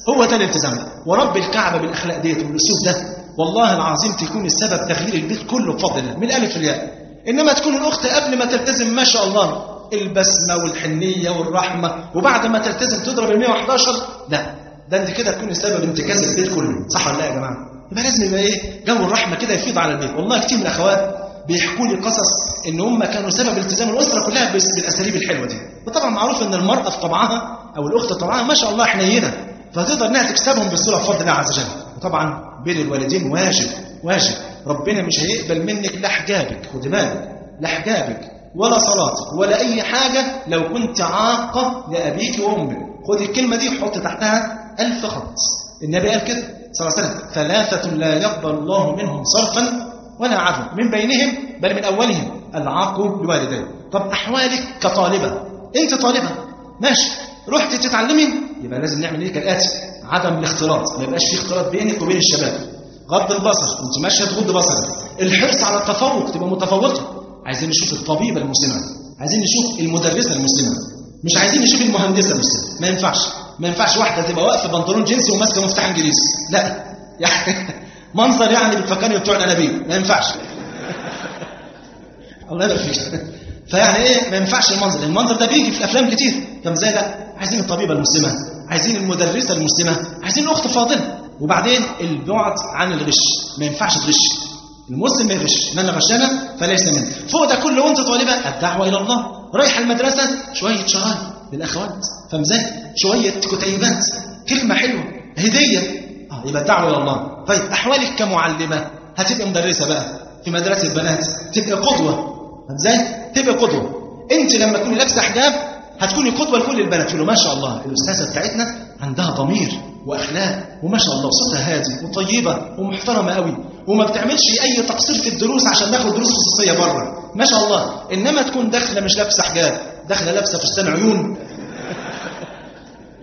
هو ده الالتزام. ورب الكعبه بالاخلاق ديت والاسلوب ده والله العظيم تكون السبب تغيير البيت كله بفضل الله من الالف للياء. انما تكون الاخت قبل ما تلتزم ما شاء الله البسمه والحنيه والرحمه، وبعد ما تلتزم تضرب ال 111، ده انت كده تكون السبب انتكاس البيت كله. صح ولا لا يا جماعه؟ يبقى لازم يبقى ايه؟ جو الرحمه كده يفيض على البيت. والله كتير من الاخوات بيحكوا لي قصص ان هم كانوا سبب التزام الاسره كلها بالاساليب الحلوه دي. وطبعا معروف ان المراه في طبعها او الاخت طبعها ما شاء الله حنينه، فتقدر انها تكسبهم بالصوره بفضل الله عز وجل. وطبعا بين الوالدين واجب ربنا مش هيقبل منك لا حجابك، خد بالك، لا حجابك ولا صلاتك ولا اي حاجه لو كنت عاقه لابيك وامك. خد الكلمه دي وحط تحتها 1000 خط. النبي قال كده صلى الله عليه وسلم: 3 لا يقبل الله منهم صرفا ولا عدلا، من بينهم بل من اولهم العاق لوالديه. طب احوالك كطالبه، انت طالبه ماشي، رحت تتعلمي، يبقى لازم نعمل ايه كالاتي: عدم الاختلاط، ما يبقاش في اختلاط بينك وبين الشباب، غض البصر، انت ماشيه تغض بصرك، الحرص على التفوق، تبقى متفوقه. عايزين نشوف الطبيبه المسلمه، عايزين نشوف المدرسه المسلمه، مش عايزين نشوف المهندسه المسلمه. ما ينفعش واحده تبقى واقفه بنطلون جينسي وماسكه مفتاح انجليزي، لا يعني منظر يعني بتفكرني بتوع الانابيب، ما ينفعش. الله يبارك فيك. فيعني ايه ما ينفعش المنظر ده بيجي في الافلام كتير. طب ازاي ده؟ عايزين الطبيبه المسلمه، عايزين المدرسه المسلمه، عايزين الاخت فاضله. وبعدين البعد عن الغش، ما ينفعش تغش، المسلم ما يغش، من غشنا فليس منه. فوق ده كله وانت طالبه الدعوه الى الله، رايحه المدرسه شويه شرايط للاخوات، فاهم ازاي؟ شويه كتيبات، كلمه حلوه، هديه، يبقى الدعوه الى الله. طيب احوالك كمعلمه، هتبقى مدرسه بقى في مدرسه بنات، تبقى قدوه، فاهم ازاي؟ تبقى قدوه. انت لما تكوني لابسه حجاب هتكوني قدوه لكل البنات، يقولوا ما شاء الله الاستاذه بتاعتنا عندها ضمير واخلاق وما شاء الله صوتها هادي وطيبه ومحترمه قوي، وما بتعملش اي تقصير في الدروس عشان ناخد دروس خصوصيه بره، ما شاء الله. انما تكون داخله مش لابسه حجاب، داخله لابسه فستان عيون،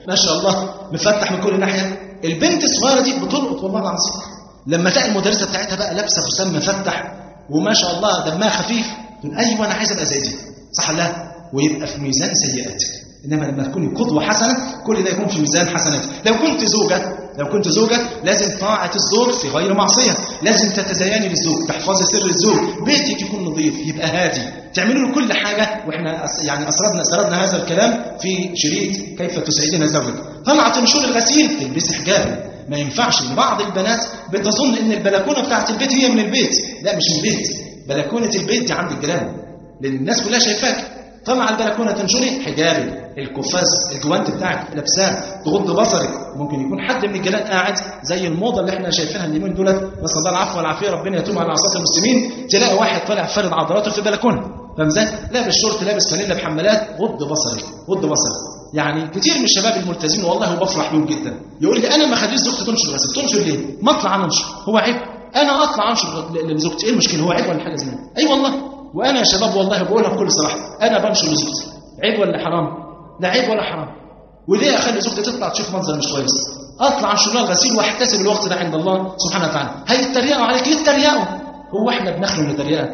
ما شاء الله مفتح من كل ناحيه. البنت الصغيره دي بتلقط والله العظيم لما تلاقي المدرسه بتاعتها بقى لابسه فستان مفتح وما شاء الله دمها خفيف، تقول ايوه انا عايزه ابقى زي دي، صح ولا لا؟ ويبقى في ميزان سيئاتك. انما لما تكوني قدوه حسنه كل ده يكون في ميزان حسناتك. لو كنت زوجه لازم طاعه الزوج في غير معصيه، لازم تتزيني للزوج، تحفظي سر الزوج، بيتك يكون نظيف، يبقى هادي، تعملوا له كل حاجه. واحنا يعني سردنا هذا الكلام في شريط كيف تسعدين زوجك. طلع تنشر الغسيل تلبسي حجاب، ما ينفعش. بعض البنات بتظن ان البلكونه بتاعت البيت هي من البيت، لا مش من البيت، بلكونه البيت دي عند الجيران لان الناس كلها شايفاك. طلع البلكونه تنشري حجابك، الكفاز الجوانت بتاعك لابساه، تغض بصرك. ممكن يكون حد من الجيران قاعد زي الموضه اللي احنا شايفينها اليومين دولت، نسال الله العفو والعافيه، ربنا يتوب على عصاه المسلمين، تلاقي واحد طالع فارد عضلاته في البلكونه، فاهم ازاي؟ لابس شورت، لابس فانيلا بحمالات، غض بصرك، غض بصرك. يعني كتير من الشباب الملتزمين والله بفرح بيهم جدا، يقول لي انا ما خليش زوجتي تنشر غسيل. تنشر ليه؟ ما اطلع انا انشر، هو عيب انا اطلع انشر لزوجتي؟ ايه المشكله؟ هو عيب ولا حاجه زي اي والله وأنا يا شباب والله بقولها بكل صراحة، أنا بنشر لزوجتي، عيب ولا حرام؟ لا عيب ولا حرام. وليه أخلي زوجتي تطلع تشوف منظر مش كويس؟ أطلع انشر لها الغسيل واحتسب الوقت ده عند الله سبحانه وتعالى. هيتريقوا عليك، يتريقوا، هو احنا بنخلو نتريقها؟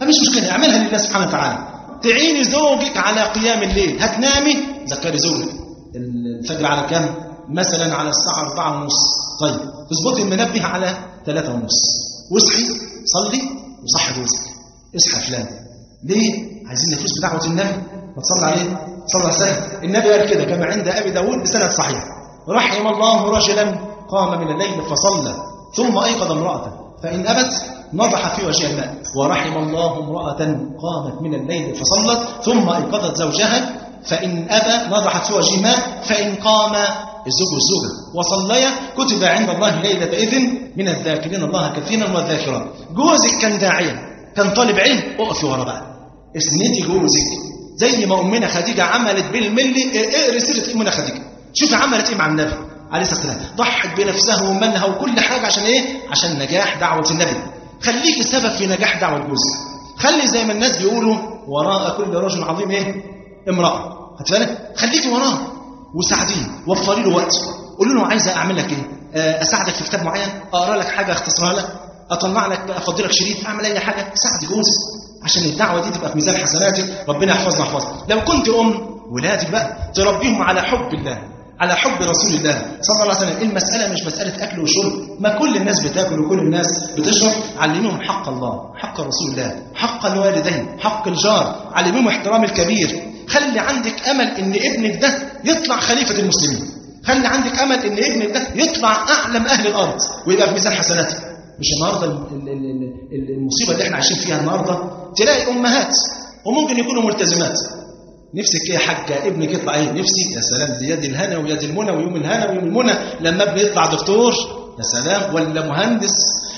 فمش مشكلة، اعملها لله سبحانه وتعالى. تعيني زوجك على قيام الليل، هتنامي ذكري زوجك الفجر على كام؟ مثلا على الساعة 4:30. طيب تظبطي المنبه على 3:30، واصحي صلي وصحي جوزك. اصحى فلان، ليه؟ عايزين نفوز بدعوة النبي، ما تصلي عليه صلى الله عليه وسلم. النبي قال كده كما عند أبي داود بسند صحيح: رحم الله رجلا قام من الليل فصلى ثم أيقظ امرأته فإن أبت نضح في وجهها الماء، ورحم الله امرأة قامت من الليل فصلت ثم أيقظت زوجها فإن أبى نضحت في وجهه الماء، فإن قام الزوج والزوجة وصليا كتب عند الله ليلة إذن من الذاكرين الله كثيرا والذاكرات. جوزك كان داعية، كان طالب علم، اقفي ورا بقى، اسندي جوزك زي ما أمنا خديجة عملت بالملي. اقري سيرة أمنا خديجة، شوفي عملت إيه مع النبي عليه الصلاة والسلام، ضحت بنفسها ومالها وكل حاجة عشان إيه؟ عشان نجاح دعوة النبي. خليكي سبب في نجاح دعوة جوزك. خلي زي ما الناس بيقولوا وراء كل رجل عظيم إيه؟ امرأة. هتفهم؟ خليكي وراه وساعديه، وفري له وقت، قولي له عايزة أعمل لك إيه؟ أساعدك في كتاب معين، أقرأ لك حاجة أختصرها لك، أطلع لك أفضل لك شريط، أعمل أي حاجة، ساعدي جوزك عشان الدعوة دي تبقى في ميزان حسناتك، ربنا يحفظنا ويحفظك. لو كنت ولادك بقى تربيهم على حب الله، على حب رسول الله صلى الله عليه وسلم. المسألة مش مسألة أكل وشرب، ما كل الناس بتاكل وكل الناس بتشرب. علميهم حق الله، حق رسول الله، حق الوالدين، حق الجار، علميهم احترام الكبير. خلي عندك أمل إن ابنك ده يطلع خليفة المسلمين، خلي عندك أمل إن ابنك ده يطلع أعلم أهل الأرض ويبقى في ميزان حسناتك. مش النهارده المصيبة اللي احنا عايشين فيها النهارده، تلاقي أمهات وممكن يكونوا ملتزمات، نفسك ايه يا حاجة ابنك يطلع ايه؟ نفسي يا سلام دي يد الهنا ويد المنى ويوم الهنا ويوم المنى لما ابني يطلع دكتور، يا سلام، ولا مهندس،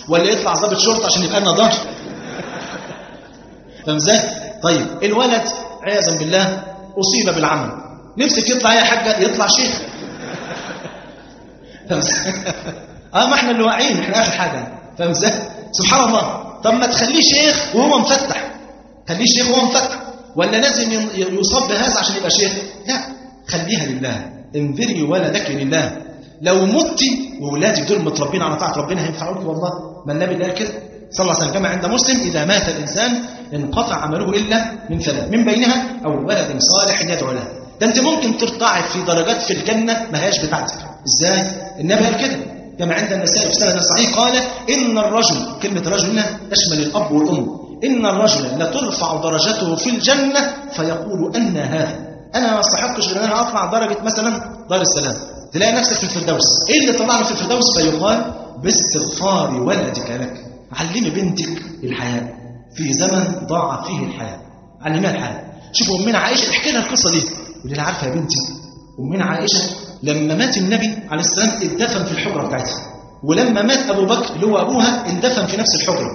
ولا يطلع ضابط شرطة عشان يبقى لنا ظهر. فاهم ازاي؟ طيب الولد عياذا بالله أصيب بالعمى، نفسك يطلع ايه يا حاجة؟ يطلع شيخ. فاهم ازاي؟ ما احنا اللي واعيين، احنا اخر حاجة. فاهم ازاي؟ سبحان الله. طب ما تخليه شيخ وهو مفتح، خليه شيخ وهو مفتح، ولا لازم يصاب بهذا عشان يبقى شيخ؟ لا، خليها لله، انذري ولدك لله. لو متي وولادك دول متربين على طاعة ربنا هينفعوك والله. ما النبي قال كده صلى الله عليه وسلم كما عند مسلم: إذا مات الإنسان انقطع عمله إلا من ثلاث، من بينها أو ولد صالح يدعو له. ده أنت ممكن ترتعي في درجات في الجنة ما هياش بتاعتك. إزاي؟ النبي قال كده كما عند النسائي في سند صحيح، قال: إن الرجل، كلمة رجل هنا تشمل الأب والأم، إن الرجل لترفع درجته في الجنة فيقول: أن هذا، أنا ما استحقش غير أن أنا أطلع درجة مثلا دار السلام، تلاقي نفسك في الفردوس. إيه اللي طلعنا في الفردوس؟ فيقال: باستغفار ولدك لك. علمي بنتك الحياة في زمن ضاع فيه الحياة، علميها الحياة. شوفوا أمنا عائشة، احكي لها القصة دي، واللي عارفة يا بنتي أمنا عائشة لما مات النبي عليه السلام اتدفن في الحجرة بتاعتها، ولما مات أبو بكر اللي هو أبوها اندفن في نفس الحجرة،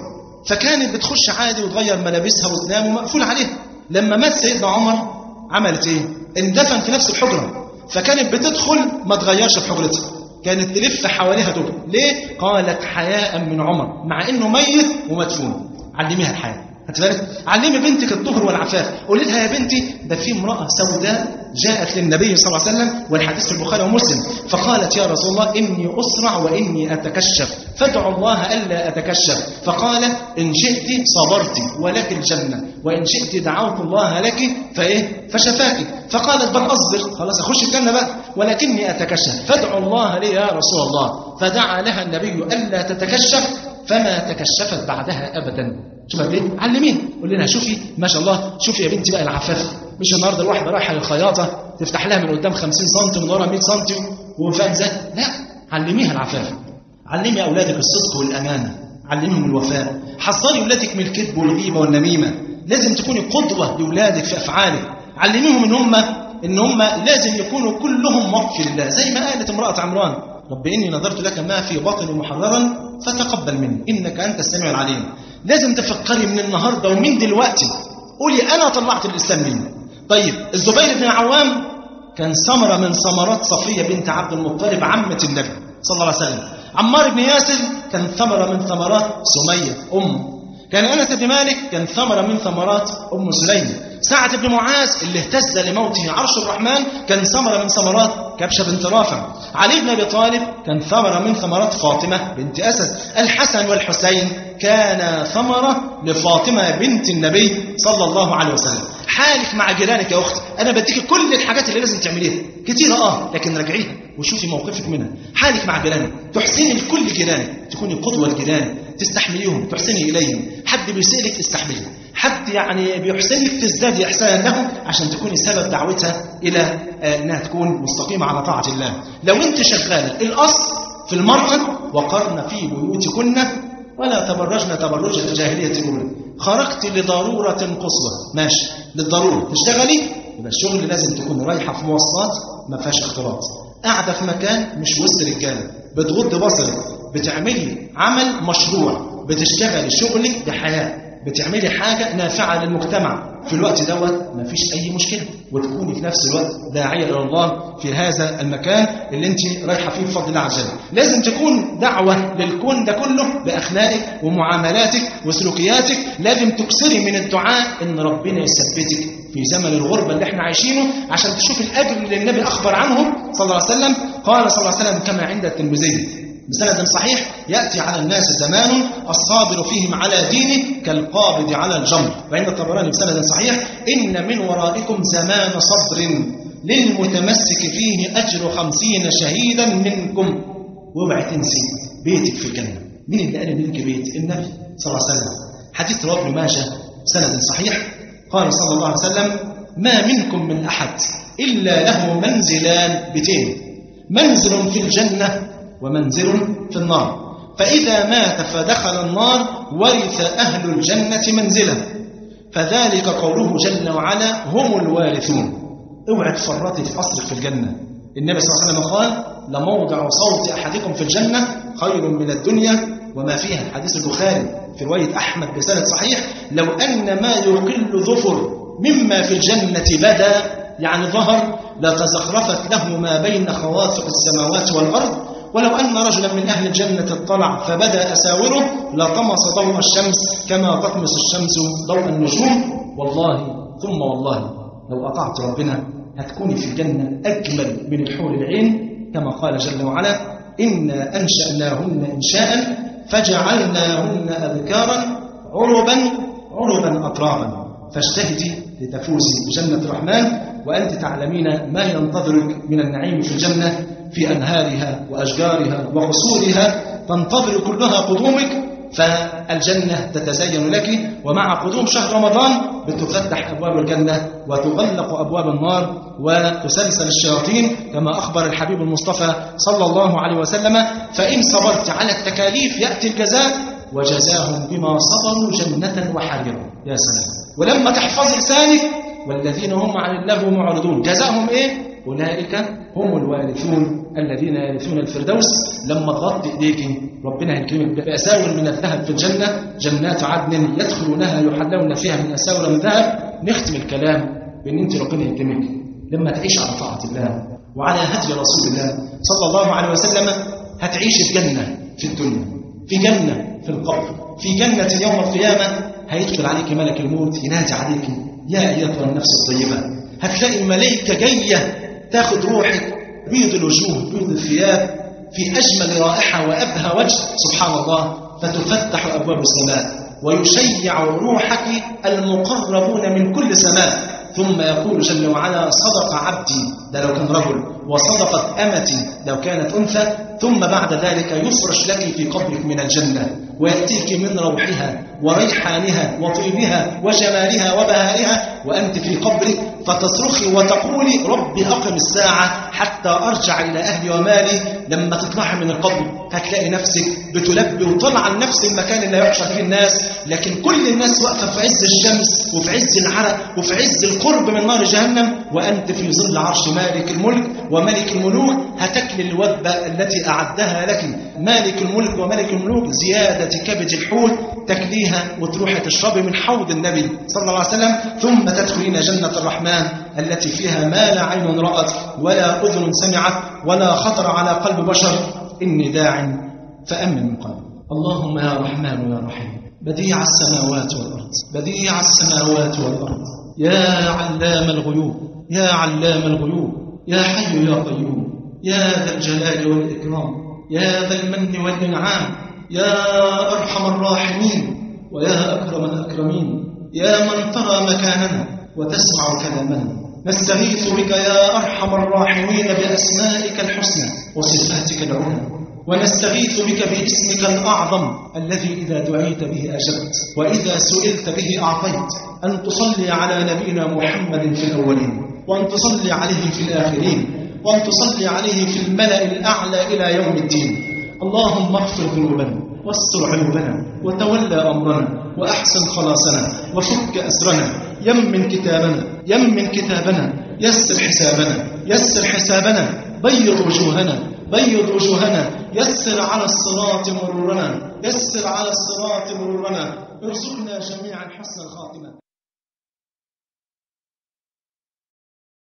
فكانت بتخش عادي وتغير ملابسها وتنام ومقفول عليها. لما مات سيدنا عمر عملت ايه؟ اندفن في نفس الحجرة، فكانت بتدخل ما تغيرش في حجرتها، كانت تلف حواليها دول. ليه؟ قالت: حياء من عمر مع انه ميت ومدفون. علميها الحياة، هتفرق. علمي بنتك الطهر والعفاف، قولي لها: يا بنتي ده في امرأة سوداء جاءت للنبي صلى الله عليه وسلم، والحديث في البخاري ومسلم، فقالت: يا رسول الله إني أسرع وإني أتكشف، فادعوا الله ألا أتكشف. فقال: إن شئت صبرت ولك الجنة، وإن شئت دعوت الله لك فشفاك. فقالت: بل أصبر، خلاص أخش الجنة بقى، ولكني أتكشف، فادعوا الله لي يا رسول الله. فدعا لها النبي ألا تتكشف، فما تكشفت بعدها أبدا. شوف ليه؟ علمين، قول لنا: شوفي ما شاء الله، شوفي يا بنتي بقى العفاف، مش النهارده الواحده رايحه للخياطه تفتح لها من قدام 50 سم من ورا 100 سم وفاهم ازاي؟ لا، علميها العفاف، علمي اولادك الصدق والامانه، علميهم الوفاء، حصلي اولادك من الكذب والغيبه والنميمه، لازم تكوني قدوه لاولادك في افعالك، علميهم ان هم لازم يكونوا كلهم وقف لله، زي ما قالت امراه عمران: رب إني نظرت لك ما في بطني محررا فتقبل مني إنك أنت السميع العليم. لازم تفكري من النهاردة ومن دلوقتي، قولي: أنا طلعت الإسلام مني. طيب الزبير بن العوام كان ثمرة من ثمرات صفية بنت عبد المطلب عمة النبي صلى الله عليه وسلم. عمار بن ياسر كان ثمرة من ثمرات سمية كان أنس بن مالك كان ثمرة من ثمرات أم سليم. سعد بن معاذ اللي اهتز لموته عرش الرحمن كان ثمرة من ثمرات كبشة بنت رافع. علي بن أبي طالب كان ثمرة من ثمرات فاطمة بنت أسد. الحسن والحسين كان ثمرة لفاطمة بنت النبي صلى الله عليه وسلم. حالك مع جيرانك يا أختي، أنا بديك كل الحاجات اللي لازم تعمليها كتيرة لكن راجعيها وشوفي موقفك منها. حالك مع جيرانك، تحسني لكل جيرانك، تكوني قدوة لجيرانك، تستحمليهم، تحسني إليهم. حد بيسألك استحمله، حد يعني بيحسن لك تزدادي إحسانا له عشان تكوني سبب دعوتها إلى أنها تكون مستقيمة على طاعة الله. لو أنت شغالة، الأصل في المرأة وقرن في بيوتكن ولا تبرجن تبرج الجاهلية الأولى. خرجت لضرورة قصوى، ماشي للضرورة تشتغلي، يبقى الشغل لازم تكون رايحة في مواصلات ما فيهاش اختلاط، قاعدة في مكان مش وسط رجالة، بتغض بصرك، بتعملي عمل مشروع، بتشتغلي شغلك بحياة، بتعملي حاجة نافعة للمجتمع في الوقت دوت ما فيش أي مشكلة، وتكوني في نفس الوقت داعية إلى الله في هذا المكان اللي أنت رايحة فيه بفضل الله عز وجل. لازم تكون دعوة للكون ده كله بأخلاقك ومعاملاتك وسلوكياتك. لازم تكثري من الدعاء إن ربنا يثبتك في زمن الغربة اللي احنا عايشينه عشان تشوف الأجر اللي النبي أخبر عنه صلى الله عليه وسلم. قال صلى الله عليه وسلم كما عند الترمذي بسند صحيح: يأتي على الناس زمان الصابر فيهم على دينه كالقابض على الجمر. وعند الطبراني بسند صحيح: إن من ورائكم زمان صبر للمتمسك فيه أجر 50 شهيدا منكم. واوعي تنسي بيتك في الجنة. مين اللي قال لك بيت؟ النبي صلى الله عليه وسلم. حديث رواه ابن ماجه بسند صحيح قال صلى الله عليه وسلم: ما منكم من أحد إلا له منزلان، بيتين، منزل في الجنة ومنزل في النار، فإذا مات فدخل النار ورث أهل الجنة منزله، فذلك قوله جل وعلا: هم الوارثون. اوعى تفرطي في قصرك في الجنة. النبي صلى الله عليه وسلم قال: لموضع صوت أحدكم في الجنة خير من الدنيا وما فيها. حديث البخاري في رواية أحمد بسند صحيح: لو أن ما يقل ظفر مما في الجنة بدا، يعني ظهر، لتزخرفت له ما بين خوافق السماوات والأرض، ولو أن رجلا من أهل الجنة اطلع فبدا أساوره لطمس ضوء الشمس كما تطمس الشمس ضوء النجوم. والله ثم والله لو أطعت ربنا هتكوني في الجنة أجمل من الحور العين، كما قال جل وعلا: إنا أنشأناهن إنشاء فجعلناهن أذكارا عربا أترابا. فاجتهدي لتفوزي بجنة الرحمن وأنت تعلمين ما ينتظرك من النعيم في الجنة، في أنهارها وأشجارها وقصورها تنتظر كلها قدومك. فالجنة تتزين لك، ومع قدوم شهر رمضان بتفتح أبواب الجنة وتغلق أبواب النار وتسلسل الشياطين، كما أخبر الحبيب المصطفى صلى الله عليه وسلم: فإن صبرت على التكاليف يأتي الجزاء وجزاهم بما صبروا جنة وحريرا. يا سلام. ولما تحفظ لسانك: والذين هم عن اللغو معرضون، جزاهم إيه؟ أولئك هم الوارثون الذين يرثون الفردوس. لما تغطي إيديك ربنا هيكرمك بأساور من الذهب في الجنة، جنات عدن يدخلونها يحلون فيها من أساور من ذهب. نختم الكلام بأن أنت ربنا يكرمك لما تعيش على طاعة الله وعلى هدي رسول الله صلى الله عليه وسلم. هتعيش في جنة في الدنيا، في جنة في القبر، في جنة يوم القيامة. هيدخل عليك ملك الموت ينادي عليك: يا أيتها النفس الطيبة. هتلاقي الملائكة جاية تاخد روحك، بيض الوجوه بيض الثياب، في أجمل رائحة وأبهى وجه، سبحان الله. فتفتح أبواب السماء ويشيع روحك المقربون من كل سماء، ثم يقول جل وعلا: صدق عبدي، ده لو كان رجل، وصدقت أمتي لو كانت أنثى. ثم بعد ذلك يفرش لك في قبرك من الجنة، ويأتيك من روحها وريحانها وطيبها وجمالها وبهائها وأنت في قبرك، فتصرخي وتقولي: ربي أقم الساعة حتى أرجع إلى أهلي ومالي. لما تطلعي من القبر هتلاقي نفسك بتلبي وطلع لنفس المكان اللي يحشر فيه الناس، لكن كل الناس واقفة في عز الشمس وفي عز العرق وفي عز القرب من نار جهنم، وأنت في ظل عرش مالك الملك وملك الملوك. هتكل الوجبة التي أعدها لك مالك الملك وملك الملوك زيادة كبد الحوت، تكليها وتروحي تشربي من حوض النبي صلى الله عليه وسلم، ثم تدخلين جنة الرحمن التي فيها ما لا عين رأت ولا أذن سمعت ولا خطر على قلب بشر. إني داع فأمن من قلبي. اللهم يا رحمن يا رحيم بديع السماوات والأرض، بديع السماوات والأرض، يا علام الغيوب، يا علام الغيوب، يا حي يا قيوم، يا ذا الجلال والإكرام، يا ذا المن والإنعام، يا أرحم الراحمين ويا أكرم الأكرمين، يا من ترى مكاننا وتسمع كلامنا، نستغيث بك يا أرحم الراحمين بأسمائك الحسنى وصفاتك العلى، ونستغيث بك باسمك الأعظم الذي إذا دعيت به أجبت وإذا سئلت به أعطيت، أن تصلي على نبينا محمد في الأولين، وأن تصلي عليه في الآخرين، وأن تصلي عليه في الملأ الأعلى إلى يوم الدين. اللهم اغفر ذنوبنا واستر عيوبنا وتولى أمرنا وأحسن خلاصنا وفك أسرنا، يمن كتابنا، يمن كتابنا، يسر حسابنا، يسر حسابنا، بيض وجوهنا، بيض وجوهنا، يسر على الصراط مرورنا، يسر على الصراط مرورنا، ارزقنا جميعا حسن الخاتمة.